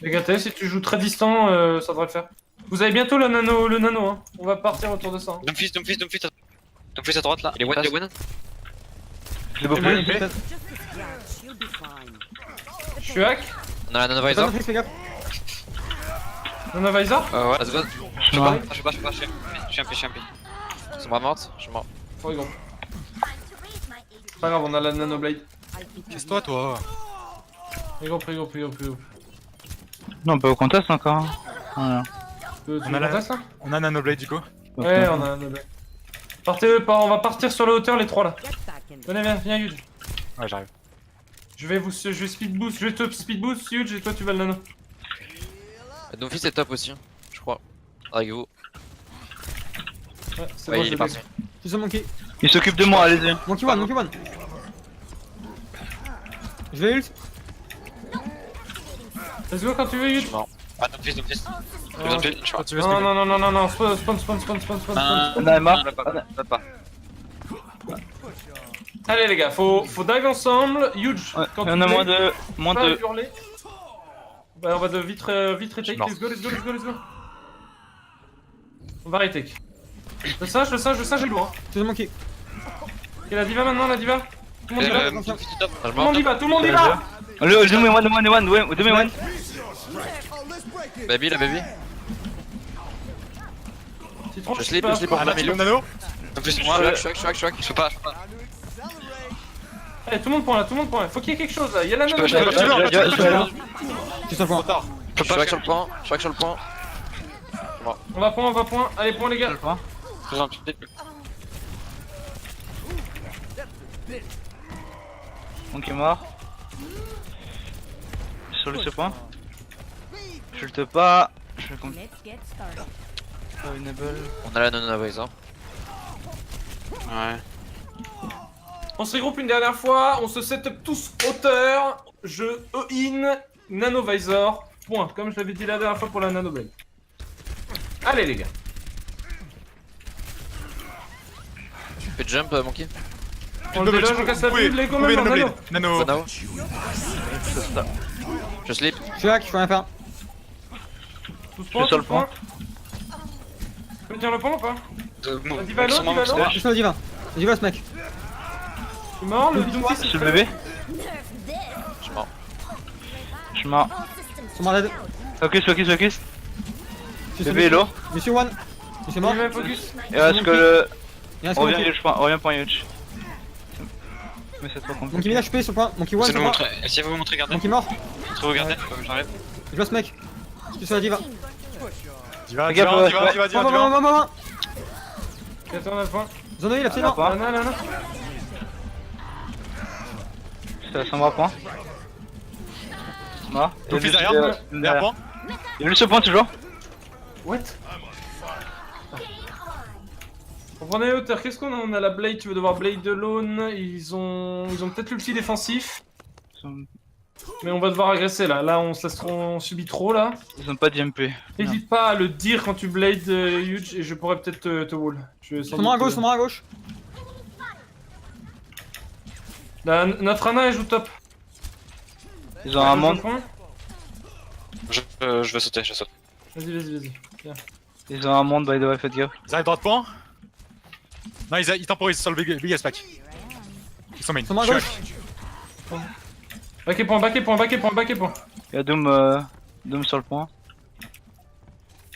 Les gars, si tu joues très distant, ça devrait le faire. Vous avez bientôt le nano hein. On va partir autour de ça. Hein. Doomfist à droite là. Il est one. Je l'ai beau Et moi, plus. il est peut-être. Je suis hack. On a la Pas nanovisor. Matrix, fais gaffe. Nano Visor. Ouais. Let's go. Je suis mort. Je suis un peu. Ils sont pas mortes. Je suis mort. Faut gros. Pas grave, on a la nano blade. Casse-toi toi. Pris gros. Non, on peut au contest encore. Hein. Voilà. Tu On veux a la- qu'on teste, là? On a Nanoblade du coup. Ouais, on a un nano blade. On va partir sur la hauteur les trois là. Venez, viens Huge. Ouais, j'arrive. Je vais speed boost, je vais te speed boost Huge et toi tu vas le nano. Doomfist est top aussi, hein, je crois. Avec vous. Ouais, c'est Ouais, bon, il je est l'ai parti. Ils ont manqué. Il s'occupe de moi, allez-y. Monkey one. Je vais ult. Let's go quand tu veux Huge. Ah, Doomfist. Je Non, donne plus, je crois. Tu veux speed. non, spawn. On a marre. Même pas. Allez les gars, faut dive ensemble. Huge. Ouais, Quand il y en tu a play, moins pas de. hurler. Bah, on va de vite retake. mort. Let's go. On va retake. Le singe est lourd. Hein. C'est le monkey. Ok, la diva maintenant, la diva. Tout le monde y va. Top. Tout le monde y va, tout le monde y va. Le do me one. Baby, la baby. Citron, Je slip peux en plein milieu. Nano. En plus, moi, Shrek. je peux pas. Allez, tout le monde prend là. Faut qu'il y ait quelque chose là. Il y a la nano. peux- je peux- Je suis sur le point. Shrek sur le point. On va point. Allez, point les gars. Monkey mort. Sur le ce point. Je te pas. Je vais compter. Enable. On a la non-advisor. Ouais. On se regroupe une dernière fois. On se setup tous hauteur. Je E-in Nanovisor. Point. Comme je l'avais dit la dernière fois pour la Nanoblade. Allez les gars. Tu fais jump, Monkey. On le déloge, on casse la bulle, les gars, Nano. maintenant, Nano. Nano. Nano. Je slip. Je suis hack, je peux rien faire. Tous Je suis sur le point. Tu peux tenir le point ou pas? Bon, Divalo, maximum, Divalo. c'est- Je suis le diva. Le diva, ce mec. Tu es mort, le Doomfist Je suis le bébé. Je suis mort. Sur mon dead. Focus. Je suis sur Bébé est low. Monsieur One. Monsieur mort. Même focus. Et est-ce que le. Il reste On que revient Monkey. huge point, on revient huge. Mais c'est trop Monkey compliqué. mid HP sur le point. Monkey One Essayez sur de le vous point. montrer, essayez de vous montrer Garden. Monkey mort. Trouve Garden, j'arrive. Je vois ce mec. Je suis sur la diva. Diva. Regarde, Va. Attends, on a le point. Zone heal, absolument. Pas. Nana. Ça s'en va point. Mort. Ton fils Et derrière. lui, Derrière point. Il y a lui ce point toujours. What? On prend les hauteurs, qu'est-ce qu'on a? On a la Blade, tu veux devoir Blade alone. Ils ont peut-être l'ulti défensif. Mais on va devoir agresser là. Là, on se laisse trop, on subit trop là. Ils ont pas de MP. N'hésite pas à le dire quand tu Blade Huge et je pourrais peut-être te wall. Je vais sans Sur moi à doute, gauche, sur moi à gauche. Notre Ana elle joue top. Ils ont un monde. Je vais sauter, je saute. Vas-y. Ils ont un monde by the way, faites gaffe. Ils arrivent droit de point. Non, ils temporisent sur le big aspect. Ils sont main. Sur moi à Je gauche. suis Backé point. Il y a Doom sur le point.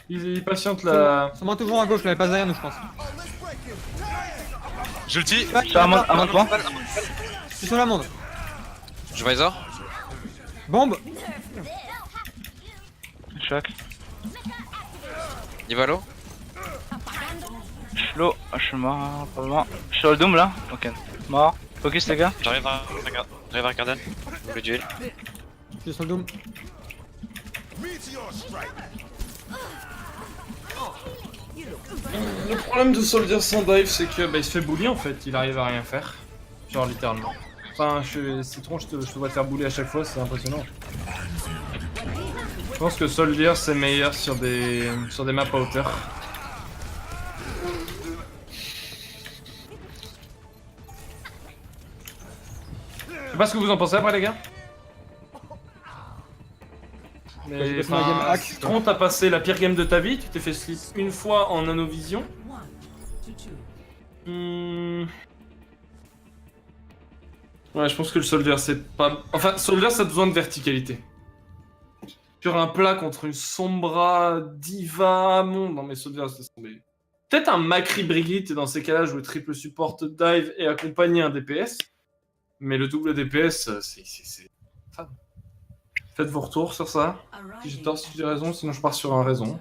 Il patiente là. Sur moi toujours à gauche, là, elle passe derrière nous, je pense. Je le tue. Sur un monde point. Je suis sur la monde. Je visor. Bombe. Choc. Divalo. Je suis low. Je suis mort. Probablement. Je suis sur le Doom là. Ok. Mort. Focus les gars. J'arrive à Garden. Le duel. Je suis sur le dôme. Le problème de Soldier sans dive, c'est que il se fait bully en fait, il arrive à rien faire. Genre littéralement. Enfin, Citron, je te vois te faire bully à chaque fois, c'est impressionnant. Je pense que Soldier c'est meilleur sur des maps à hauteur. Je sais pas ce que vous en pensez après les gars. J'ai Mais passé ma game hack. Citron, t'as passé la pire game de ta vie, tu t'es fait slip une fois en nanovision. 1 to 2. Ouais, je pense que le Soldier c'est pas... Enfin, Soldier ça a besoin de verticalité. Sur un plat contre une Sombra, Diva, Monde... Non mais Soldier c'est tombé. Peut-être un Macri Brigitte dans ces cas-là jouer triple support dive et accompagner un DPS. Mais le double DPS, c'est... Enfin, faites vos retours sur ça. Si j'ai tort, si j'ai raison, sinon je pars sur un raison.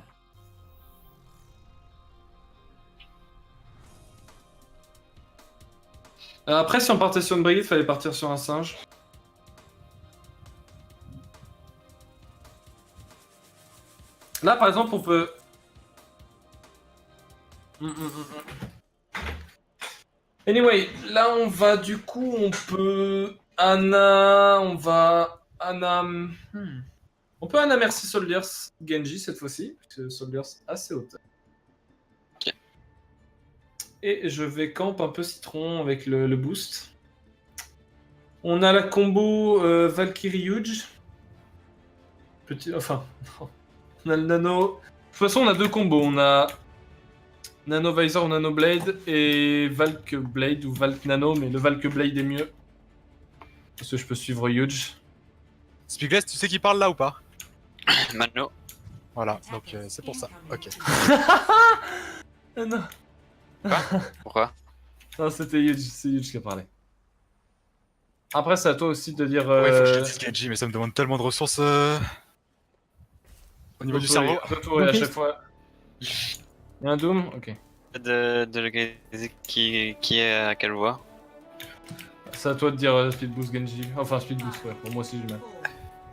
Après, si on partait sur une Brigitte, fallait partir sur un singe. Là, par exemple, on peut... Anyway, là, on va, du coup, on peut... Ana... On va... Ana... On peut Ana Merci Soldiers Genji, cette fois-ci, parce que Soldiers assez haute. Ok. Et je vais camp un peu Citron avec le boost. On a la combo Valkyrie Huge. Petit, enfin, on a le nano. De toute façon, on a deux combos. On a Nano Visor ou Nano Blade et Valk Blade ou Valk Nano, mais le Valk Blade est mieux. Parce que je peux suivre Huge. Spigless, tu sais qui parle là ou pas? Mano. Voilà, donc c'est pour ça. Ok. Ah non. Pourquoi? Non, c'était Huge, c'est Huge qui a parlé. Après, c'est à toi aussi de dire. Ouais, faut que je te dise Genji, mais ça me demande tellement de ressources au niveau du cerveau. Retour à chaque fois. Y'a un Doom? Ok. De localiser qui est à quelle voie? C'est à toi de dire Speed Boost Genji. Enfin, Speed Boost, ouais. Pour moi aussi, j'ai mal.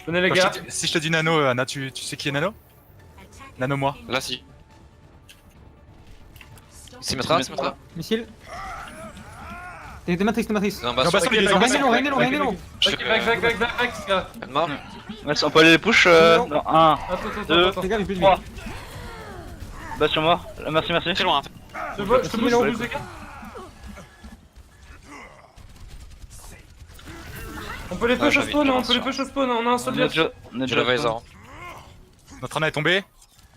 Venez les Quand gars. si je te dis Nano, Anna, tu sais qui est Nano? Nano moi. Là, si. Symmetra, Symmetra. Missile. T'es matrice, t'es matrice. Non, bah, Non, bah, sur sur les Rien d'élo. Vac. Ouais, on peut aller les push dans 1, Attends. Les gars, mais plus de vie. 3. Bah sur moi. Merci. Très loin. Je te bouge, les gars. On peut les push au spawn, on a un soldat. J'ai le Visor. Notre Ana est tombé.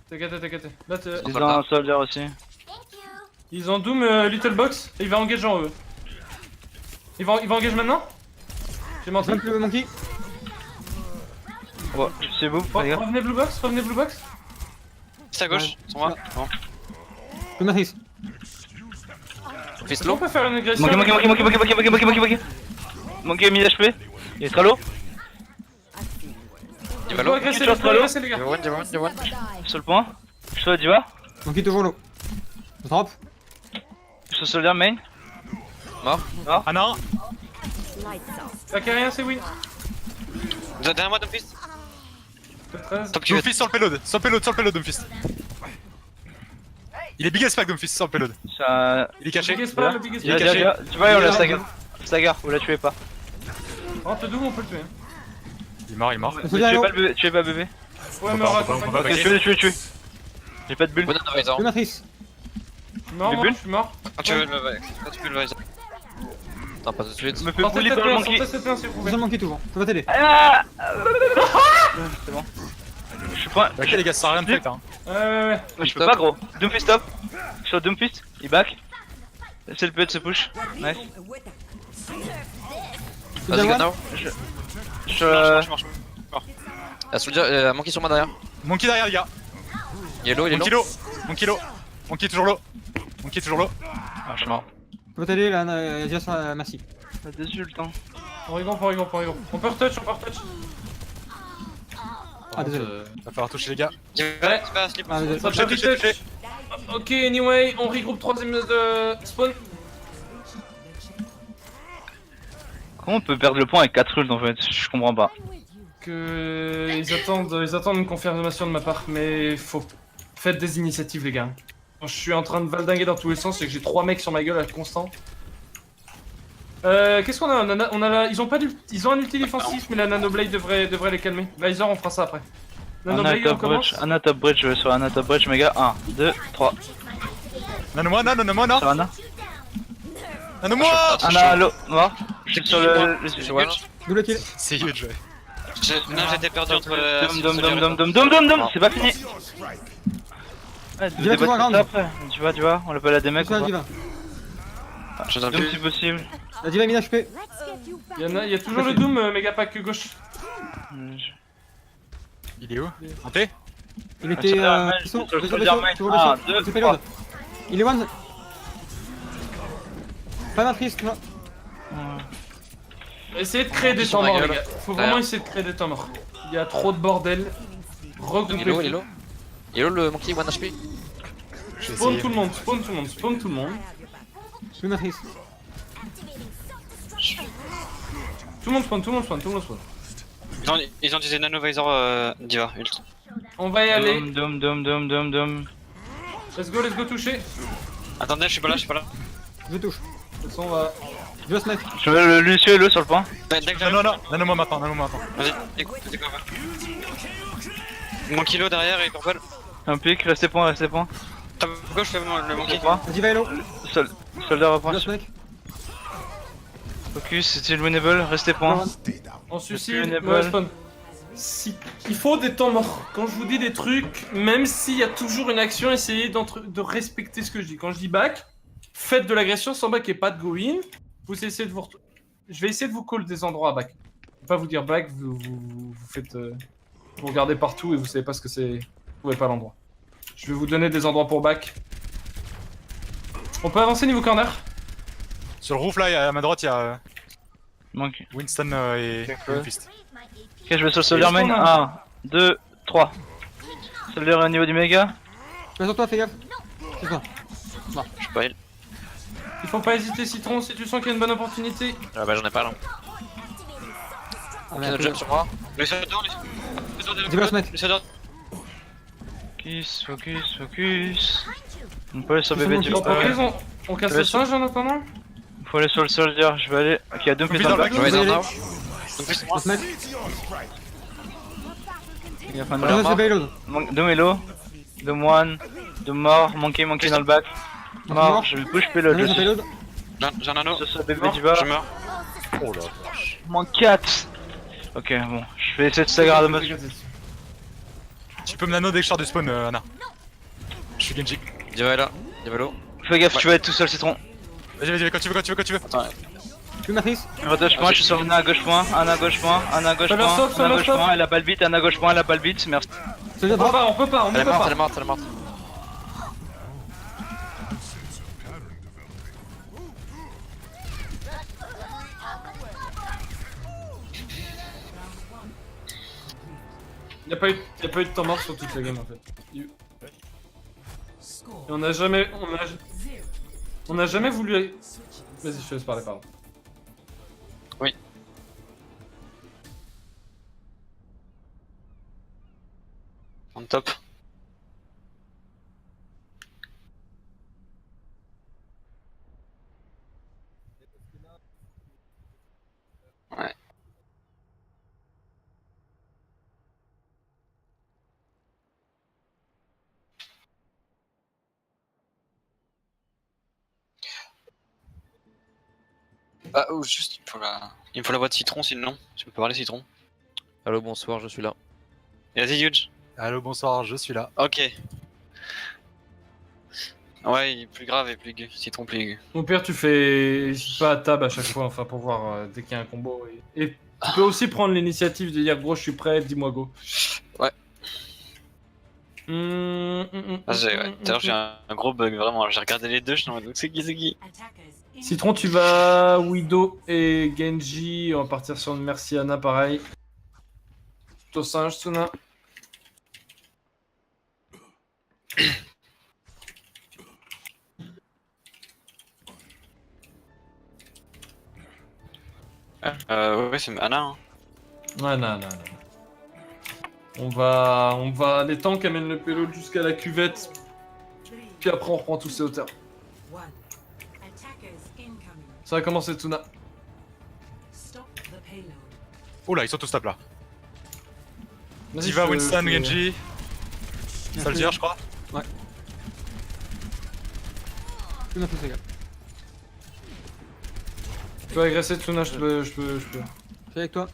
T'inquiète. Là, Ils ont un soldier aussi. ils ont Doom Little Box et il va engager en eux. Il va engage maintenant? J'ai menti. Même plus le monkey. Ouais, c'est beau, les gars. Revenez Blue Box. C'est à gauche, sur moi. Bon. Plus matrice. Est-ce qu'on peut faire une agression? Monkey 1000 HP. Il est très low. Il va agresser les gars. Divan. Sur le point. Je suis Diva. Monkey toujours low. Je drop. Je suis soldier main. Ah non. T'as qu'à rien, c'est win. Derrière moi, Doomfist. Top 13. Top cuvette. Doomfist sur le payload, Doomfist. Il est big as fuck, Doomfist sur le payload. Il est caché. Biggest pas, le biggest Il est pas. caché. Tu vois, on l'a stagger. Stagger, vous la tuez pas. Rentre Doom, on peut le tuer. Il est mort. Tuez pas bébé. Ouais, mais va aura pas, on va Ok, pas. tuez. J'ai pas de bulle. Bonne Visor. Plus matrice. Non, moi, je suis mort. Quand tu veux le visor. Attends, pas tout de suite. Je me fais Sortez bully cette par le main, monkey. sortez cette main, s'il vous C'est plaît. le monkey toujours. Je peux pas t'aider. Ah c'est bon. Je suis pas. Ok les gars, ça sert à rien de fait hein. Ouais. Je peux pas gros. Doomfist stop. Je suis Doomfist, il back. C'est le PE de se push. Nice. Vas-y, go now. Je Marche. La soldier, Monkey sur moi derrière. Monkey derrière les gars. Il est low. Monkey toujours low. Ah, je suis mort. Je peux pas t'aider là, déjà sur la merci. Pas déçu le temps. On rigole. On peut retouch. Ah, désolé. Va falloir toucher les gars. Tu vas slip. Ah, désolé. Ça peut toucher. Ok, anyway, on regroupe troisième de spawn. Comment on peut perdre le point avec 4 ults en fait? Je comprends pas. Que ils attendent une confirmation de ma part, mais faites des initiatives les gars. Quand je suis en train de valdinguer dans tous les sens et que j'ai 3 mecs sur ma gueule à constant. Qu'est-ce qu'on a, ils ont un ulti défensif, mais la Nanoblade devrait les calmer. Visor, on fera ça après. Nanoblade, on commence. Anna top bridge, je vais sur Anna top bridge, mes gars. 1, 2, 3. Nano-moi, non. Sur Anna. Nano-moi. Anna, allo, mort. Je suis sur le. Double kill. C'est huge, ouais. Non, j'étais perdu entre Dom, c'est pas fini. Ouais, Diva toujours à ground. après. Tu vois, on l'appelle la des mecs. Sur la diva. Je t'en Dom prie. si possible. La diva est 1000 HP. Il y a toujours le Doom, méga pack gauche. Il est où? Monté? Il était sur la main, vaisseau, sur le vaisseau, soldier vaisseau, main. toujours Un, vaisseau, deux, c'est payload. Il est one. Pas matrice, tu vois. Essayez de créer des Sur temps ma morts les gueule. gars. Faut vraiment essayer de créer des temps morts. Il y a trop de bordel. Il est Regroupez. low. Il est low le Monkey 1 HP. Spawn tout le monde. Plus matrice. Tout le monde spawn. Ils ont utilisé Nano Visor Diva, ult. On va y aller. Dom. Let's go toucher. Attendez, je suis pas là. Je touche. De toute façon, on va. Je vais se mettre. Je veux le Lucio et le sur le point. Dès que j'arrive. Non. Nano-moi maintenant. Vas-y, écoute, c'est quoi? Mon kilo derrière et purple. Un pic, restez point. Top gauche, fais le monkey. Point. La diva est low. Soldat reprend. Je vais se mettre. Focus, c'est winnable, restez point. En suicide, Enable. ouais, spawn. Il faut des temps morts. Quand je vous dis des trucs, même s'il y a toujours une action, essayez de respecter ce que je dis. Quand je dis back, faites de l'agression sans back et pas de go in. Vous essayez de vous... Je vais essayer de vous call des endroits à back. Je vais pas vous dire back, vous faites... vous regardez partout et vous savez pas ce que c'est. Vous trouvez pas l'endroit. Je vais vous donner des endroits pour back. On peut avancer niveau corner? Sur le roof là, à ma droite, il y a Manque. Winston et Fist. Ok, je vais sur le soldier main. 1, 2, 3. Soldier au niveau du méga. Je sur toi, fais gaffe. C'est toi. Je suis pas heal. Il faut pas hésiter, Citron, si tu sens qu'il y a une bonne opportunité. Ah bah j'en ai pas là. Ah, Ok, merde, notre jump sur moi. Le soldat, Dis-moi, se mettre. le soldat. Focus, focus, focus. On peut aller sur C'est bébé bon, du tu Bon, vas après, on casse le singe en attendant. Faut aller sur le soldier, je vais aller. Ok, il y a 2 Vite plus dans dans le le back. back. Je vais Vous dans allez. now. On se met. Il y a pas de Regarde, mort. c'est payload. Deux mélo. Deux moine. Deux morts. Monkey dans le back. Mort, je vais push payload. Regarde, c'est payload. J'ai un anneau. Sur ce bébé du bas. Je meurs. Oh là. Moins 4. Ok, bon, je vais essayer de stagger de mode. Tu peux me nano dès que je sors du spawn, Anna. Je suis Genji. Diva est là. Diva low. Fais gaffe, tu vas être tout seul, Citron. Vas-y, quand tu veux. Tu matrice. Rotage point, je suis sur Anna à gauche point, Anna à gauche point, Anna à gauche point, Somersault, Anna à gauche Somersault. point, elle a pas le beat, Anna à gauche point, elle a pas le beat, merci. Soldier On peut drop. pas, on peut pas, on Elle peut est morte, elle pas. est morte, elle est morte. Y'a pas eu de temps mort sur toute la game en fait. Et on a jamais. On a jamais voulu. Vas-y, je te laisse parler, pardon. On top. Ouais. Ah, ou juste, il me faut la boîte citron sinon. Tu peux parler citron. Allô, bonsoir, je suis là. Et vas-y, Huge. Allô, bonsoir, je suis là. Ok. Ouais, il est plus grave et plus aigu. Citron plus aigu. Au pire, tu fais pas à table à chaque fois, enfin pour voir dès qu'il y a un combo. Et tu peux aussi prendre l'initiative de dire gros, je suis prêt, dis-moi go. Ouais. Ah, ouais. Tout à l'heure, j'ai un gros bug, vraiment. J'ai regardé les deux, je suis en mode, c'est qui? Citron, tu vas Widow et Genji, on va partir sur une Merciana pareil. Toi singe, Tsuna. Ouais, c'est Anna. Hein. Ouais, non. On va les tanks amènent le payload jusqu'à la cuvette. Puis après, on reprend tous ces hauteurs. Ça va commencer, Tsuna. Oh là, ils sont tous top là. Vas-y, Diva, je- Winston, je- Genji. Soldier, je crois. Tu matrice, les gars. Tu peux agresser Tsuna, je peux. Je suis avec toi.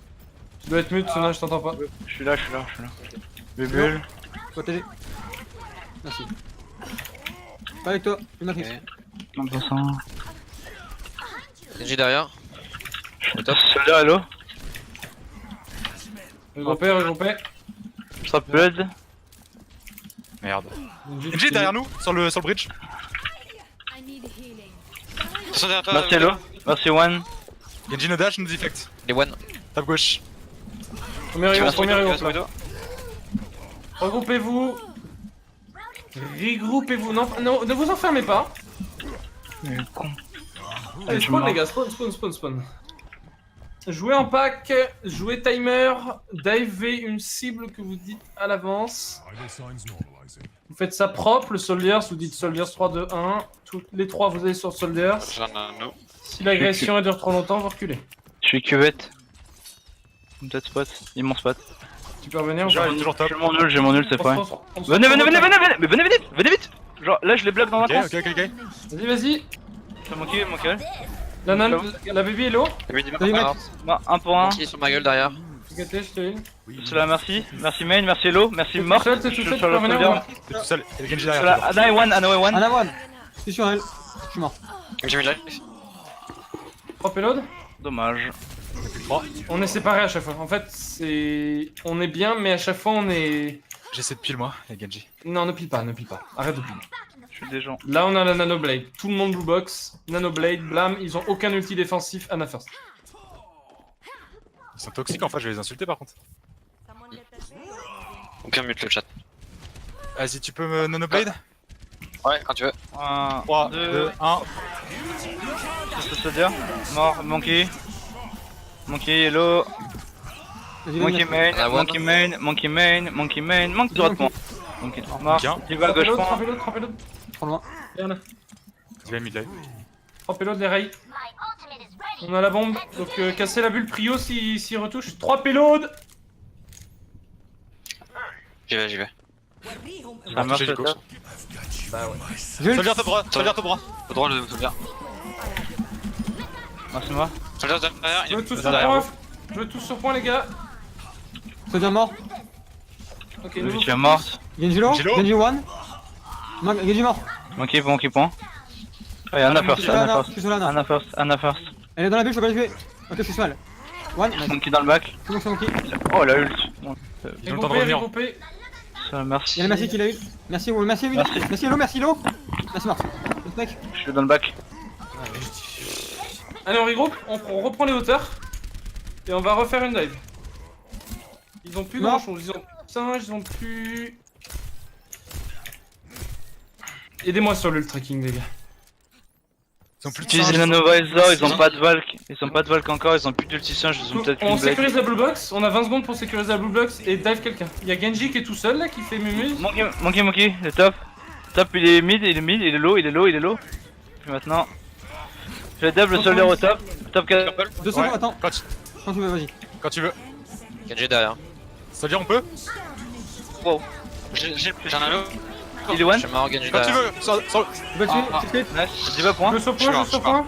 Tu dois être mute, Tsuna, je t'entends pas. Je suis là. Bébé. Protégé. Merci. Pas avec toi. Tu matrice. Ok. Genji derrière. Soldier, hello. Regroupé. Trap blood. Merde. Genji derrière nous, sur le bridge. Attention derrière toi. Merci hello. Merci one. Genji no dash, no defect. Les one. Top gauche. Premier Tu hero, vas premier sur hero. Widow, Widow. Regroupez-vous. Regroupez-vous. Non, ne vous enfermez pas. Allez, Je spawn meurs. les gars, spawn. Jouez en pack, jouez timer, divez une cible que vous dites à l'avance. Vous faites ça propre, le soldiers, vous dites soldiers 3, 2, 1. Les trois, vous allez sur soldiers. J'ai un anneau. Si l'agression dure trop longtemps, vous reculez. Je suis cuvette. Peut-être spot. Immense spot. Tu peux revenir ou Genre, pas il est toujours top. J'ai mon nul, c'est pas. Venez vite. Genre là je les bloque dans la Ok, course. ok. Vas-y. C'est mon kill. La baby est low. Salut mec. Bah, 1 pour 1. Monkey sur ma gueule derrière. Gâté, je te heal. Cela, merci. Merci main, merci hello, merci mort. T'es tout seul, Je tu suis sur peux le revenir soldier. ou pas? T'es tout seul. Et le Genji Cela, derrière. Ana one, Ana one. Ana one. Je suis sur elle. Je suis mort. J'ai mis life. 3 payload. Dommage. On est séparés à chaque fois. En fait, c'est. On est bien, mais à chaque fois on est. J'essaie de pile moi, et Genji. Non, ne pile pas, ne pile pas. Arrête de piler. Je suis des gens. Là, on a la Nanoblade. Tout le monde blue box. Nanoblade, blam, ils ont aucun ulti défensif. Anna first. Ils sont toxiques en fait, je vais les insulter par contre. Aucun mute le chat. Vas-y, tu peux me Nanoblade Ouais, quand tu veux. 1, 3, 2, 2, 1. c'est ce soldier. Mort, monkey. Monkey, hello. Vas-y, Monkey vas-y. main, monkey main, monkey main, monkey main, monkey droitement. Monkey mort. Bien. Diva 3 gauche payload, 3 point. payload, 3 payload. Trop loin. Et Anna. Je vais mid live. 3 payload, les rails. On a la bombe, donc casser la bulle prio s'il retouche. 3 payload. J'y vais, j'y vais. Ça marche J'ai le peut-être. Soldier top droit, soldier top droit. Au droit le soldier. Merci moi. Soldier derrière, Je veux tous sur derrière point. Je veux tous sur point, les gars. Soldier mort. Ok, Le nouveau. vite est morte. Genji low. Genji low. Genji one. Genji mort. Monkey point. Allez, Anna Je first, suis sur Lana. Anna Je suis suis sur Lana. Anna first, Anna first. Elle est dans la bulle, je peux pas la tuer. Ok, je suis sur elle. One. Nice. Monkey dans le back. C'est bon, c'est monkey. Oh la ult. Bon, Ils ont le temps de Regroupé, revenir. regroupé. ça merci. Il y a le merci qui l'a eu. Merci, merci, Merci. merci Hello, merci Hello. Merci Mars. L'autre mec. Je suis dans le back. Allez, on regroupe, on reprend les hauteurs. Et on va refaire une dive. Ils ont plus Non. grand chose, ils ont putain, ils ont plus. Aidez-moi sur l'ult tracking, les gars. Ils ont plus de Utilisez singes. Nanovisor, ils ont pas de Valk. Ils ont pas de Valk encore, ils ont plus d'ulti singe, ils ont peut-être On qu'une blade. sécurise la blue box, on a 20 secondes pour sécuriser la blue box et dive quelqu'un. Il y a Genji qui est tout seul là, qui fait mumuse. Monkey, le top. Top, il est mid, il est low. Puis maintenant. Je double soldier au top. Top 4. 2 secondes, Ouais. attends. Quand tu, Quand tu veux, vas-y. quand tu veux. Genji derrière. Soldier, on peut Wow. J'en ai un lot. Il est one. Je suis mort, Genji Quand tu derrière. veux. Tu peux le tuer, tu le tues. Nice. Diva point. Je sur point, je sur point.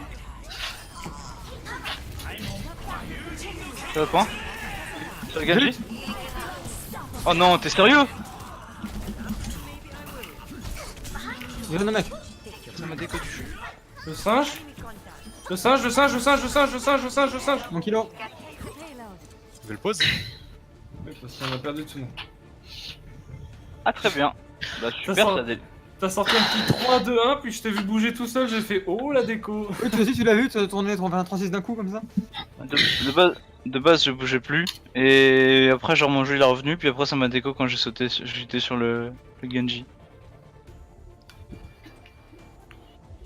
Diva point. Sur le Genji. Oh non, t'es sérieux? Il y en a un mec. Ça m'a déco du cul. Le singe. Le singe. Mon kilo. Je le pose. Oui, parce qu'on a perdu tout le monde. Ah, très bien. Bah, Ça super, sent- ça dé. T'as sorti un petit 3-2-1, puis je t'ai vu bouger tout seul, j'ai fait oh la déco. Oui, toi aussi, tu l'as vu, tu as tourné un 36 d'un coup comme ça. De base, je bougeais plus. Et après, genre, mon jeu il est revenu. Puis après, ça m'a déco quand j'ai sauté. J'étais sur le Genji.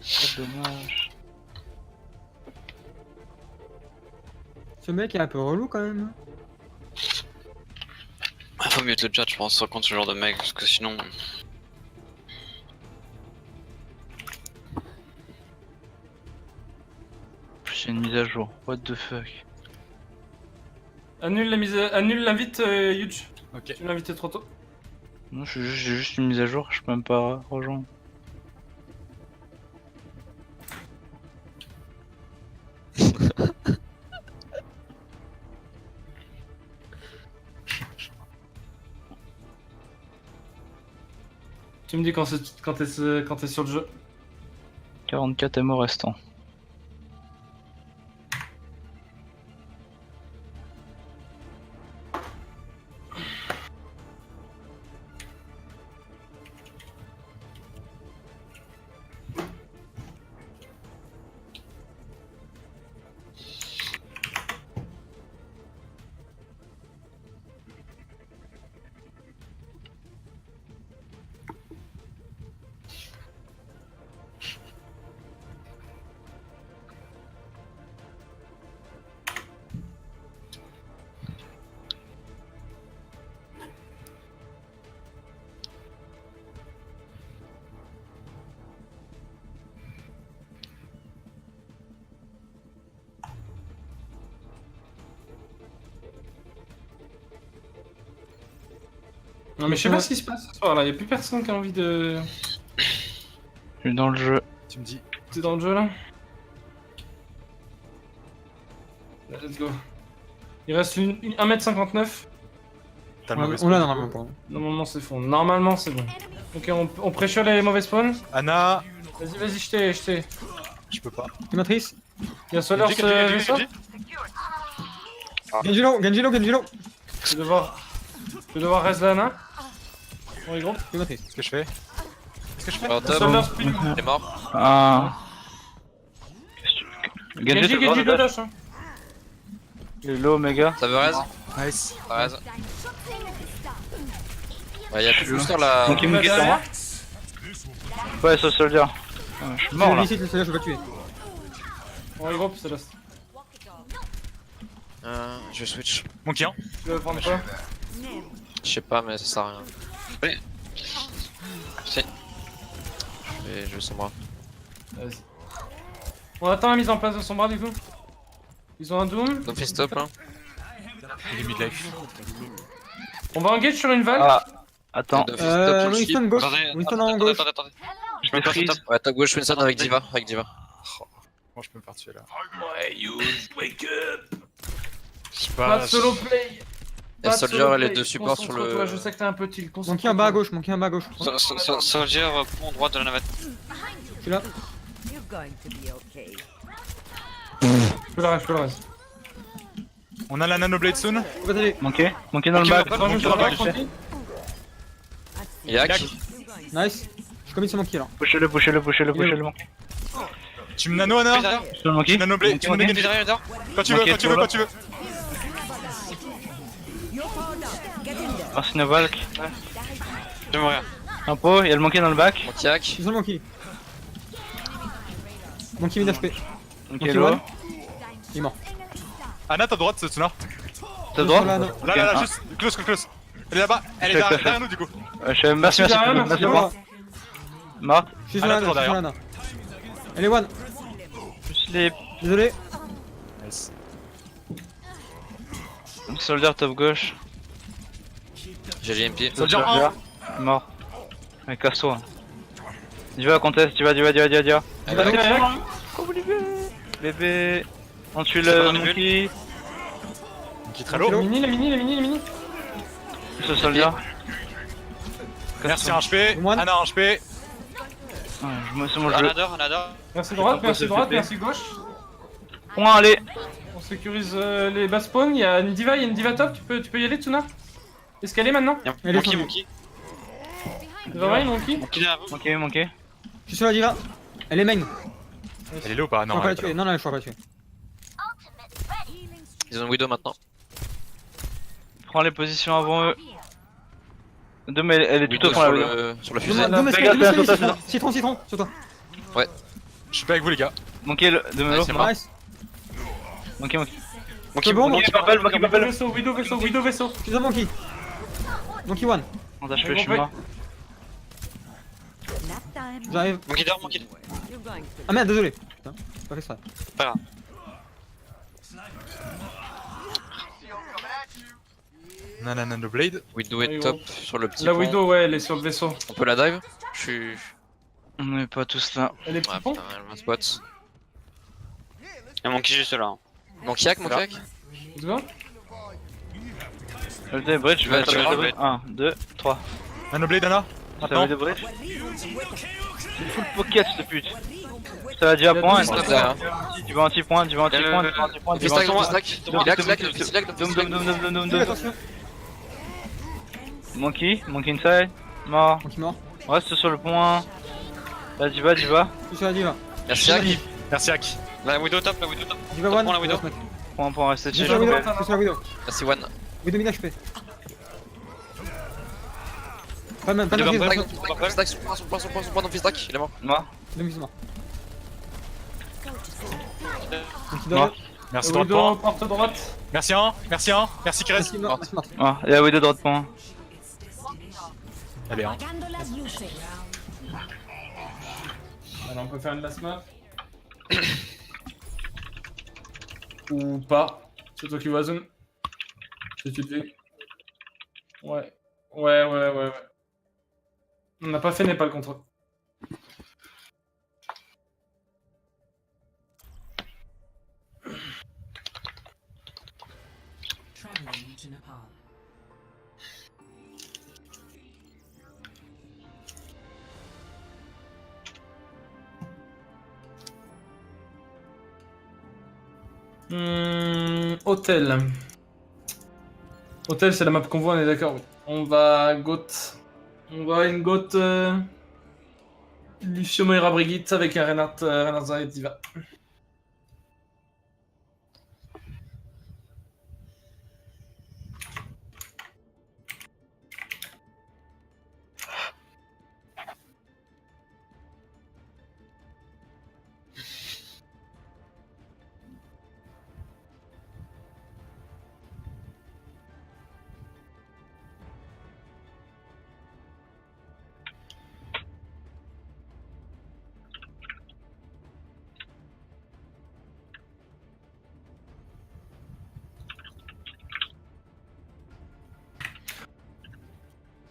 Oh, dommage. Ce mec est un peu relou quand même. Faut mieux le chat, je pense, contre ce genre de mec, parce que sinon. Plus une mise à jour. What the fuck. Annule l'invite, Huge. Ok. Tu m'as invité trop tôt. Non, j'ai juste une mise à jour. Je peux même pas rejoindre. Tu me dis quand t'es sur le jeu. 44 MO restants. Non mais je sais pas ce qui se passe ce soir là, y'a plus personne qui a envie de. Je suis dans le jeu. Tu me dis. T'es dans le jeu là? Let's go. Il reste 1m59. T'as le mauvais On spawn. l'a normalement pour nous. Normalement c'est bon. Normalement c'est bon. Ok, on pressure les mauvais spawns. Anna, Vas-y, je t'ai. je peux pas. Matrice. Il y a Solar Genji, sur Genji, vaisseau. Genji. Genjilo. Je vais devoir reste Lana. On est gros. Matrice. Qu'est-ce que je fais? Qu'est-ce que je fais? Oh, top, Solar speed. il est mort. Ah. Genji, Genji, le dash. Hein. il est low, méga. Ça veut raise? Nice. Ça raise. Ouais, y'a plus de booster là. Donc il me guette sur moi. Ouais, ça soldier. Je suis mort là. Ici, celui-là, je vais pas tuer. On est gros, c'est last. Je switch. Monkey 1. Tu veux prendre quoi? Je sais pas, mais ça sert à rien. Oui. Si. Je vais Sombra. Vas-y. On attend la mise en place de son bras du coup. Ils ont un Doom. Donc fait stop hein. Il est mid-life. On va engage sur une valve. Ah. Attends. Donc fait stop, je Winston gauche. Winston en gauche. Attendez. Je me freeze. Ouais, top gauche, Winston avec Diva. Moi, je peux me faire tuer là. Ouais, use, wake up. Je sais Pas de solo play. Et Pas de Soldier solo et les play. deux supports sur Concentre-toi, le. Je sais que t'es un peu tilt. Monkey en bas à gauche. Soldier, pont droit de la navette. Je suis là. You're going to be okay. Je peux le reste. On a la Nanoblade soon. On va t'aider. Monkey dans le Monkey bac. va pas, Tranquille, Monkey va pas. tranquille. Yak. Nice. Je commit sur Monkey là. Push-le, Monkey. Tu me nano, Anna? Je donne Monkey. Nanoblade, tu me Monkey. Genji. Derrière. Quand tu veux, Monkey, quand tu veux, tu vois. quand tu veux. Arsinovalk. Je vais mourir. Un pot, il y a le Monkey dans le bac. Monte Yak. Je suis sur le Monkey. Monkey mid HP. Monkey low. Il est mort. Anna, t'as droite, Tsuna. T'as droit? Là, Là, juste close. Elle est là-bas, elle est derrière nous du coup. Merci. Merci. Mort. Je suis sur Anna, Lana. toujours Je suis sur derrière. Lana. Elle est one. Je slip. Désolé. Nice. Soldier top gauche. J'ai l'IMP. Soldier 1. Mort. Mais casse-toi. Diva conteste, Diva. Bébé. On tue C'est le pas dans les Monkey. Qui est très low. Les mini. Ce soldier. Merci un HP. Moine. Anna un HP. Ouais, c'est mon jeu. Anador. Merci droite, merci gauche. Point, allez. On sécurise les bas spawns. Il y a une diva top. Tu peux y aller, Tsuna. Est-ce qu'elle est maintenant? Elle est Monkey. Vraiment, Monkey. Monkey derrière vous. Monkey. Je suis sur la diva. Elle est main. Elle est low ou pas? Je Non, crois pas elle la est pas tuer. Non, je crois pas la tuer. Ils ont Widow maintenant. Prends les positions avant eux. Demain, elle est tout au Widow fond sur là. le fusée. Doom escalier, citron, sur toi. Je suis pas avec vous les gars. Monkey, demain Ouais, l'eau. c'est mort. Nice. Monkey. C'est bon, Monkey papel. Widow vaisseau. Je suis sur Monkey. Monkey one. On je suis mort. Nap time. J'arrive. Monkey dehors. You're going to Ah merde, désolé. Putain, pas fait ça. Pas grave. Nana Nanoblade. Widow est top sur le petit La pont. Widow, ouais, elle est sur le vaisseau. On peut la dive? Je suis. On est pas tous là. Elle est petit Ouais, pont. putain, elle m'a spot. Il y a Monkey juste là. hein. Mon Yak. Let's go. Le dé bridge, Ouais, tu vas le 1, 2, 3. Nanoblade Anna. Ça Maintenant. va de bridge. Full pocket cette pute. Ça va déjà point. Stop derrière. Tu vas anti-point. Fist stack. Dum. Attention. Monkey inside. Mort. Monkey mort. Reste sur le point. Là, Diva. Je suis sur la diva. Merci Yak. Merci Yak. La Widow top. Diva one. Prends la Widow. Point, rester Je suis chill. sur la Widow. Je suis sur la Widow. Merci One. Widow mid HP. Pas de Diva freeze, break. attention. Stack, son point dans Fist stack. Il est mort. Mort. Demi mort. Monkey Mort. dehors. Merci droite Widow, point. porte droite. Merci un. Merci Kres. Merci mort. Merci mort. Ah, il y a Widow droit de point. Elle est 1. Alors on peut faire une last map. Ou pas. C'est toi qui vois zone. Si tu te fais. Ouais. On n'a pas fait Népal contre eux. Hôtel. Hôtel, c'est la map qu'on voit, on est d'accord. Oui. On va Goat. On va une Goat. Lucio Moira Brigitte avec un Reinhardt Zayed Diva.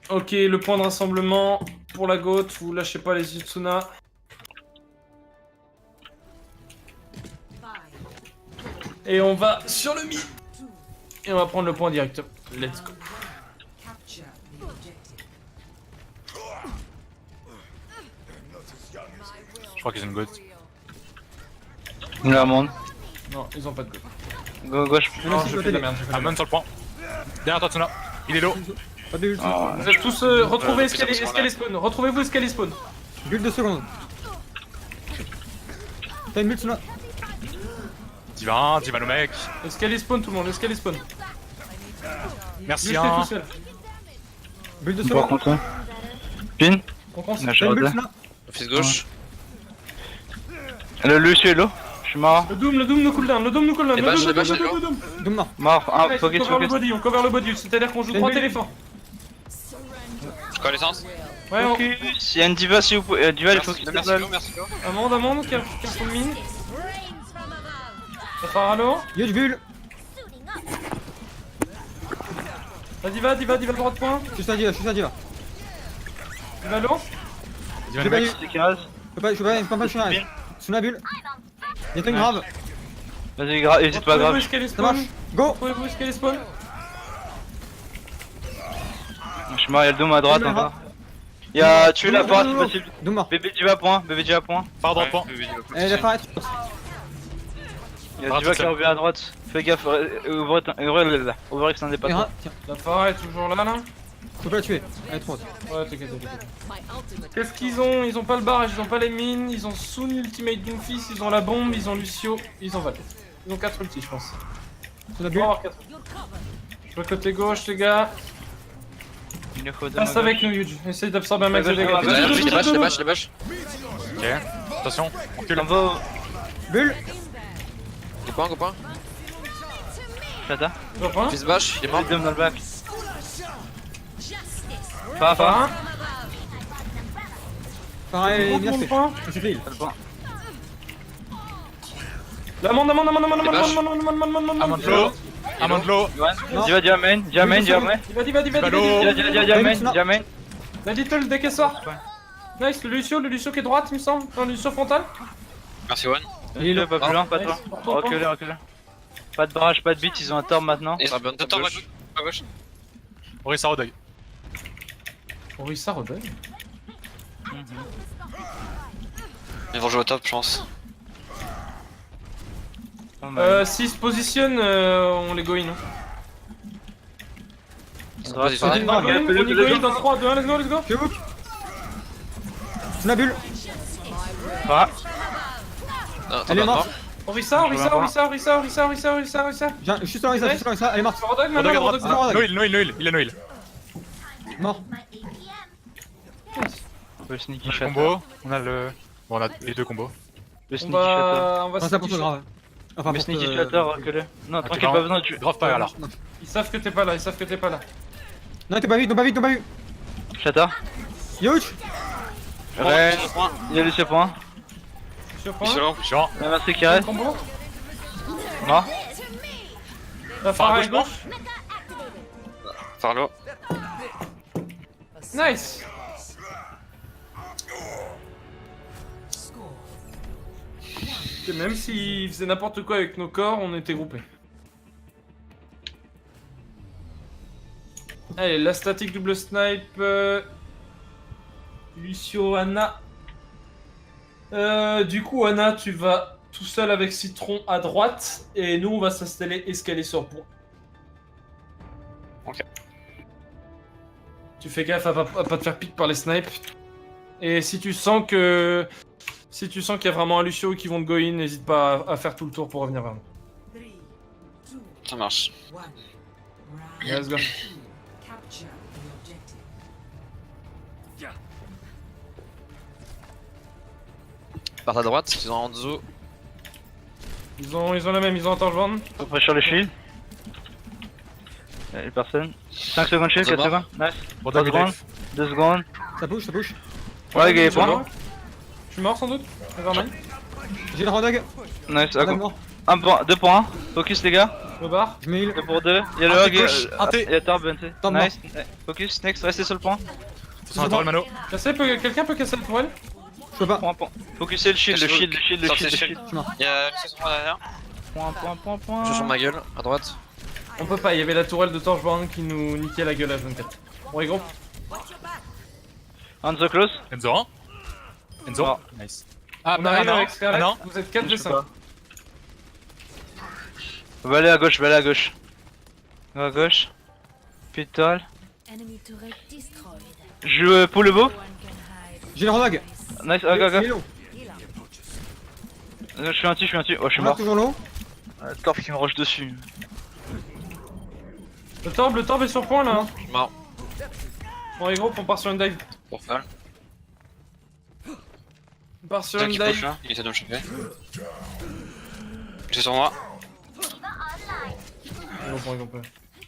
Ok, le point de rassemblement pour la Goat, vous lâchez pas les Utsuna. Et on va sur le mid. Et on va prendre le point directement. Let's go. Je crois qu'ils ont une goat. La monde. Non, ils ont pas de Goat. Go gauche. Non, je fais de la merde. Amon sur le point. Derrière toi, Tsuna. Il est low. Pas de ult. Vous êtes tous retrouvez escalier spawn. Retrouvez-vous escalier spawn. Bulle 2 secondes. T'as une bulle là. Diva le mec. Escalier spawn tout le monde, escalier spawn. Merci, Lui, je hein. fais tout seul. Bulle 2 Par secondes. contre. Pin. On pense. Là, T'as une bulle là. là. Office gauche. Le Lucio est low. Je suis mort. Le Doom nous cooldown, le Doom nous cooldown. Les Le bâches, Doom, les bâches, le les Doom, bâches. le Doom. Doom mort. Mort. Nice, Focus, on cover le focus. body, on cover le body, c'est-à-dire qu'on joue 3 éléphants. Connaissance. Ouais, on... Focus. Il y a une diva si vous pouvez. Diva, il faut qu'il Merci, se merci. Amande, qui a son mine. Ça part à l'eau. Huge bulle. Diva, droite point. Je suis ça, diva. Diva à l'eau. Diva J'ai le pas mec. eu. C'est qui reste. Je peux pas chercher. Sous la bulle. Y'a une grave. Vas-y, hésite pas, Retrouvez-vous grave. escalier Ça spawn. marche. Go. Retrouvez-vous escalier spawn. Je suis mort, il y a le dôme à droite Doom, encore. Il y a tué la porte, c'est Doom, possible. Doom mort. Bébé Diva point, bébé Diva point. Par droit point. Elle apparaît. Il y a Diva qui revient à droite. Fais gaffe, ouvre extendez pas trop. Tiens, La Farah est toujours là. faut pas la tuer. Elle est trop haute. Ouais, t'inquiète. Qu'est-ce qu'ils ont? Ils ont pas le barrage, ils ont pas les mines, ils ont Soon Ultimate Doomfist, ils ont la bombe, ils ont Lucio, ils ont Val. Ils ont 4 ultis, je pense. Sous la On bulle. va avoir 4. Je vois côté gauche, les gars. Il nous faut deux Passe mains avec nous, Huge. Essaye d'absorber un max de Ouais, dégâts. ouais, Les bâches. Ok. Attention. gauche. On va Bulle. Copain. Tata. Office bâche, il est mort. Le dôme dans le bac. Pas. Farah. Pareil, bien fait. Point. C'est fait. L'amende. Amon low. Non. Diva main. Diva. Main. La little dès qu'elle sort. Nice, le Lucio qui est droite, il me semble. Non, le Lucio frontal. Merci, One. Il est Le low. pas plus loin, pas Nice. trop. Reculez. Pas de barrage, pas de beat, ils ont un torb maintenant. Et Ça bien de Attends, gauche. à gauche. Orisa au deuil. Orisa redonne. Ils vont jouer au top, je pense. S'ils se positionnent, on les go in. Ils sont Droite, positionnés. On y go in dans 3, 2, 1, let's go. Je hook. Sous la bulle. Pas. Non, Elle est morte. Orisa. Je suis sur ça, elle est morte. Rodog Rodog à droite. maintenant. Noil. Il est Noil. Mort. Le sneaky Le shot. combo. On a le. Bon, on a les deux combos. Le On sneaky shot. va Non, c'est pour toi grave. Enfin, Le pour sneaky toi, shot, reculez. Non, Ok, tranquille, non. pas besoin de tuer. Grave pas alors. Ils savent que t'es pas là. Non, t'es pas vu. Chata. Huge. Ren. Il y a Lucio point. Sur point. Excellent. Chiant. La master qui reste. Combo. Mort. La Farah est gauche, gauche. Farlo. Nice. Que même s'ils faisaient n'importe quoi avec nos corps, on était groupés. Allez, la statique double snipe. Lucio, Anna. Du coup, Anna, tu vas tout seul avec Citron à droite et nous on va s'installer escalier sur pont. Ok. Tu fais gaffe à pas te faire pique par les snipes. Et si tu sens que qu'il y a vraiment un Lucio qui vont te go in, n'hésite pas à faire tout le tour pour revenir vers nous. Ça marche. Let's go. Par ta droite, ils ont Hanzo. Ils ont la même, ils ont un Torchborn. Après sur les shields. Y'a personne. 5 secondes shield, 4 secondes. Nice. 3 Rodog et secondes. Dave. 2 secondes. Ça push, ça push. Ouais, gars, Je suis point. mort. Je suis mort sans doute. Nevermind. J'ai le Rodog. Nice, à Rodog go. mort. 2 pour 1. Focus les gars. Je me barre. Je mets heal. 2 pour 2. Y'a le Un hog. T push, un T. Y'a Torb, BNT. Torb Nice. Focus, next, restez sur le point. Attention à toi, le mano. Quelqu'un peut casser la tourelle? Je peux pas. Point. Focusez le shield, le shield, le shield, le Sortez shield, le le shield. shield. Y'a Lucio sur moi derrière. Point. Je sur ma gueule, à droite. On peut pas, il y avait la tourelle de Torchborn qui nous niquait la gueule à 24. Bon les gros. Hanzo close. Enzo 1. Enzo. Ah. Nice. On arrive avec Scarlet, non. vous êtes 4 Je v sais 5. pas. Va aller à gauche, va aller à gauche. Va à gauche. Pital. Enemy turret destroyed. Je pour le beau. J'ai le Rodog. Nice, Il est aga. low. Je suis un petit. Oh, je suis On mort. reste toujours low. Torb qui me rush dessus. Le Torb est sur point là. Hein. Je suis mort. Bon les gros, on part sur une dive. Pour fall. On part sur Tiens une qui push dive. là, il essaie de me choper. C'est sur moi.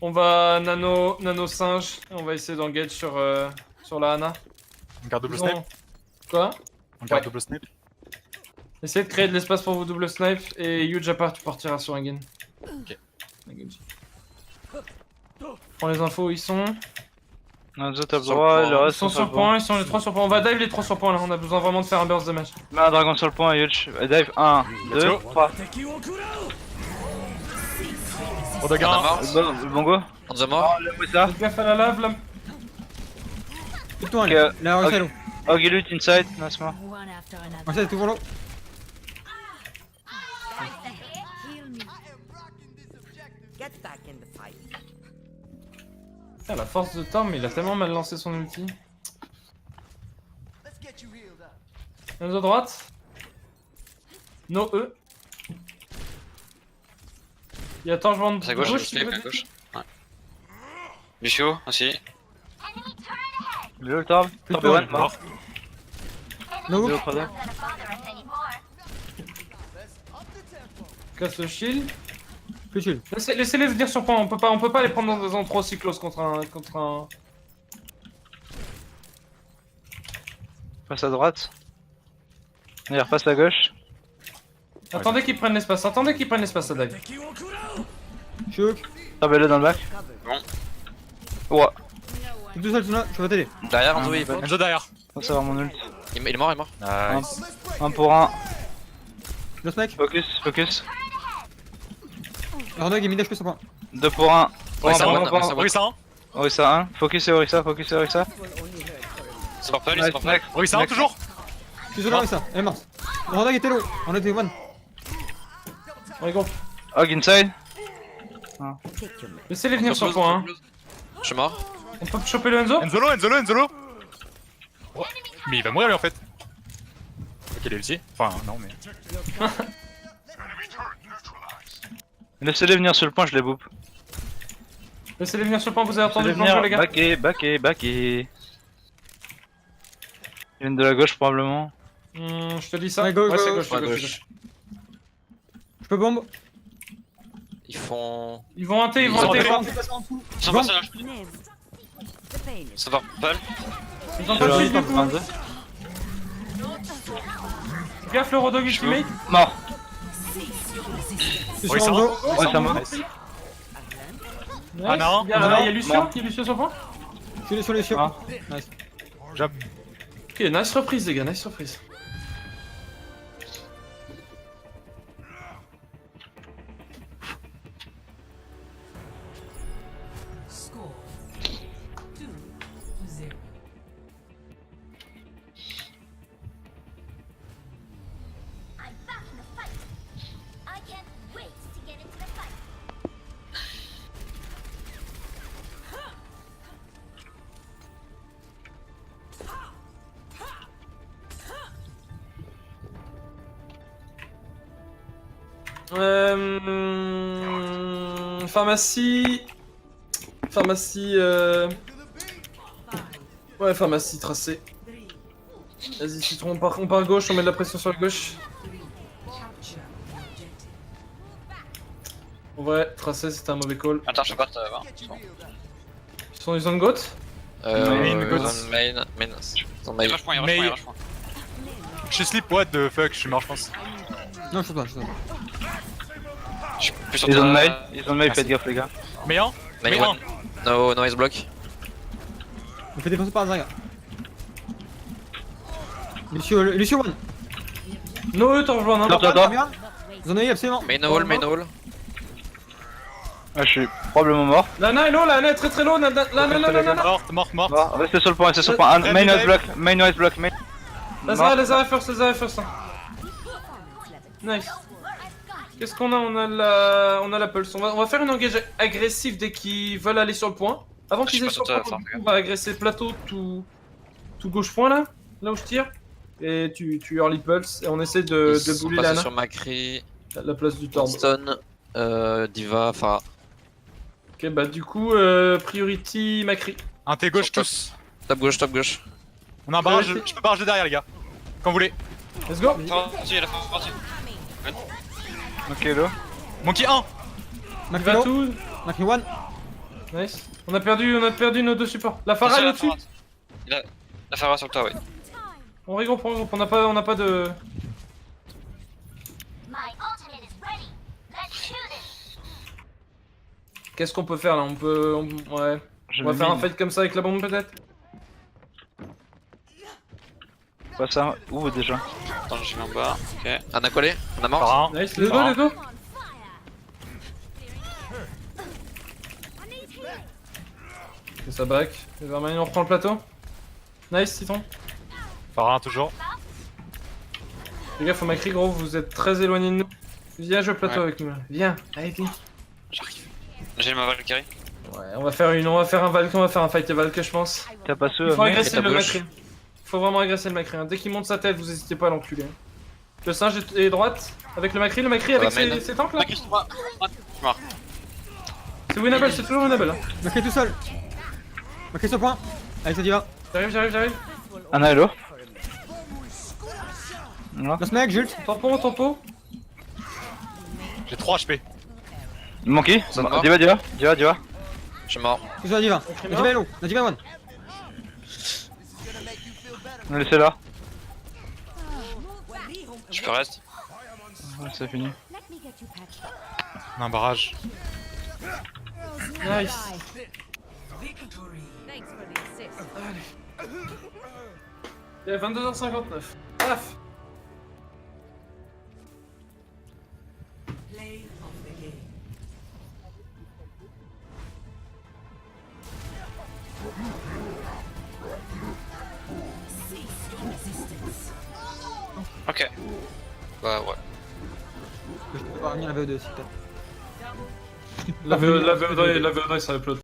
On va nano singe et on va essayer d'engage sur la Hana. On garde double Ils ont- snipe. Quoi? On garde Ouais. double snipe. Essayez de créer de l'espace pour vos double snipe et Huge à part tu partiras sur un gain. Ok. Prends les infos où ils sont. Hanzo tape Sur le droit, point. le Ils reste sont sur point, ils sont les 3 sur point. On va dive les 3 sur point là, on a besoin vraiment de faire un burst de match. Mets un dragon sur le point, Yulch. Dive 1, 2, go. 3. Rodog On a 1. mort. Le bon go. Hanzo mort. Le ça. Faites gaffe à la lave là. Tout le temps, Ok, elle. La ok. Rochelle low. Hog ult inside, nice mort. One after another. Rochelle est toujours low. Heal me. Get back in the fight. Putain, la force de Torm, il a tellement mal lancé son ulti. Nous à droite. No E. Il y a Torchborn C'est à gauche, gauche, je à gauche. Ouais. Lucio aussi. Le Torb. Torb Putain. 1 mort. No Deux hook. autres là. casse le shield. Plus shield. Laissez-les venir sur point, on peut pas les prendre dans des endroits aussi close contre un... Passe à droite. Il repasse à gauche. Attendez qu'ils prennent l'espace, à dive. Je suis hook. Torb est dans le bac. Ouais. Je suis tout seul, là. Je vais t'aider. Derrière, Hanzo, il est bon. Enzo derrière. On va savoir mon ult. Il est mort, il est mort. Nice. 1 pour 1. Le spec. Focus. Le Rodog est mid HP sur point. 2 pour 1. Orisa Point, one, point, Orisa point. one. Orisa 1. Orisa 1. Focus et Orisa. C'est purple, c'est Nice, purple. next. Orisa 1 toujours. Je suis sur là, ça. Elle est morte. Le Rodog était low. On était one. Bon les gros, Hog inside. laissez-les venir sur point. Hein. Je suis mort. On peut choper le Enzo? Enzolo. Oh. Mais il va mourir lui en fait. Ok, il est ulti. Enfin, non, mais. Laissez-les venir sur le point, je les boop. Laissez-les venir sur point, vous avez entendu Laissez-les le plan venir. les gars? Backé. Ils viennent de la gauche probablement. Je te dis ça. Ouais, gauche, c'est gauche, gauche, ouais, c'est gauche. gauche. Je peux bombe. Ils font. Ils vont hanter, Ils vont Ils Sans Bon. personnage. Names. The pain is C'est purple. ont pas de shield du coup. Gaffe le Rodog ultimate. Mort. Je suis Orisa sur 1. Hanzo. Ouais, ça mort. Nice. Ah non, Il y a, non, il y a Lucio, non. il y a Lucio sur point. Je suis sur les chiots. Ah. Nice. Jab. Ok, nice reprise les gars, nice reprise. Pharmacie. Pharmacie. Ouais, pharmacie tracée. Vas-y, Citron, on part à gauche, on met de la pression sur la gauche. En vrai, tracé, c'était un mauvais call. Attends, je peux pas te voir. Ils sont en zone goat. Main, goat. Main. Dans main. Il rush point, il rush Mais- point, il rush point. Je suis sleep, what the fuck, je suis mort, je pense. Non, je sais pas, je sais pas. Je suis plus sur Ils ont toi. le mail, faites gaffe les gars. Mais un Main Mais one. No ice block. On fait défoncer par Zarya. Lucio one. No, t'en rejoins, non? Attends. Regarde. Zone A, absolument. Main hall, main hall. Ah, je suis probablement mort. Lana est low, Lana est très low, Lana. Mort. Mort, restez sur le point, restez sur le point. Reste Main dive. noise block, main noise block, main. Les arrêts first. Hein. Nice. Qu'est-ce qu'on a? On a la pulse. On va faire une engage agressive dès qu'ils veulent aller sur le point. Avant qu'ils Je aient suis sur pas le sur point, toi, on va agresser le plateau tout gauche point là où je tire. Et tu early pulse et on essaie de Ils sont bully passés Lana sur Macri, à la place du Torb. Stone, Diva, Pharah. Ok, bah du coup, priority Macri. Un T gauche Sur top. tous. Top gauche. On a un barrage, je peux barrager derrière les gars. Quand vous voulez. Let's go! Vas-y, il a fait Ok, là. Monkey 1. Il va Macri tout. Macri one. Nice. On a perdu nos deux supports. La Farah est au-dessus. La Farah sur le toit, oui. On regroupe. On n'a pas de. Qu'est-ce qu'on peut faire là? Ouais. Je On va me faire un mine. fight comme ça avec la bombe peut-être? Pas ça, où déjà? Attends, j'y vais en bas. Ok. On a collé, on a mort. Par un. Nice, let's go. Ok, ça back. Vermaine, on reprend le plateau. Nice, Citron. Par un toujours. Les gars, faut Macri, gros, vous êtes très éloignés de nous. Viens jouer le plateau Ouais. avec nous là. Viens, allez, viens. J'arrive. J'ai ma Valkyrie. Ouais, on va faire un Valk, on va faire un fight Valk, je pense. T'as pas Il ceux, faut mais. agresser ta le gauche. Macri. Faut vraiment agresser le Macri. Hein. Dès qu'il monte sa tête, vous hésitez pas à l'enculer. Hein. Le singe est droite avec le Macri avec va, main. ses tanks là. Macri sur moi. Je suis mort. C'est winnable, c'est toujours winnable. Hein. Macri tout seul. Macri sur le point. Allez, ça y va. J'arrive. Un hello. Voilà. Lance mec, Jules. Tempo. J'ai 3 HP. Monkey, Ça mort. Diva. Je suis mort. Tout sur la Diva. Macri La mort. Diva est low. La Diva one. Laissez là. Je peux rester. Ouais, c'est fini. Let me get you patched up. On a un barrage. Nice. Thanks for the assist. Il est 22h59. Paf. Ok. Bah ouais. Je peux pas revenir la VO2 s'il te plaît. La VO2, ça va upload.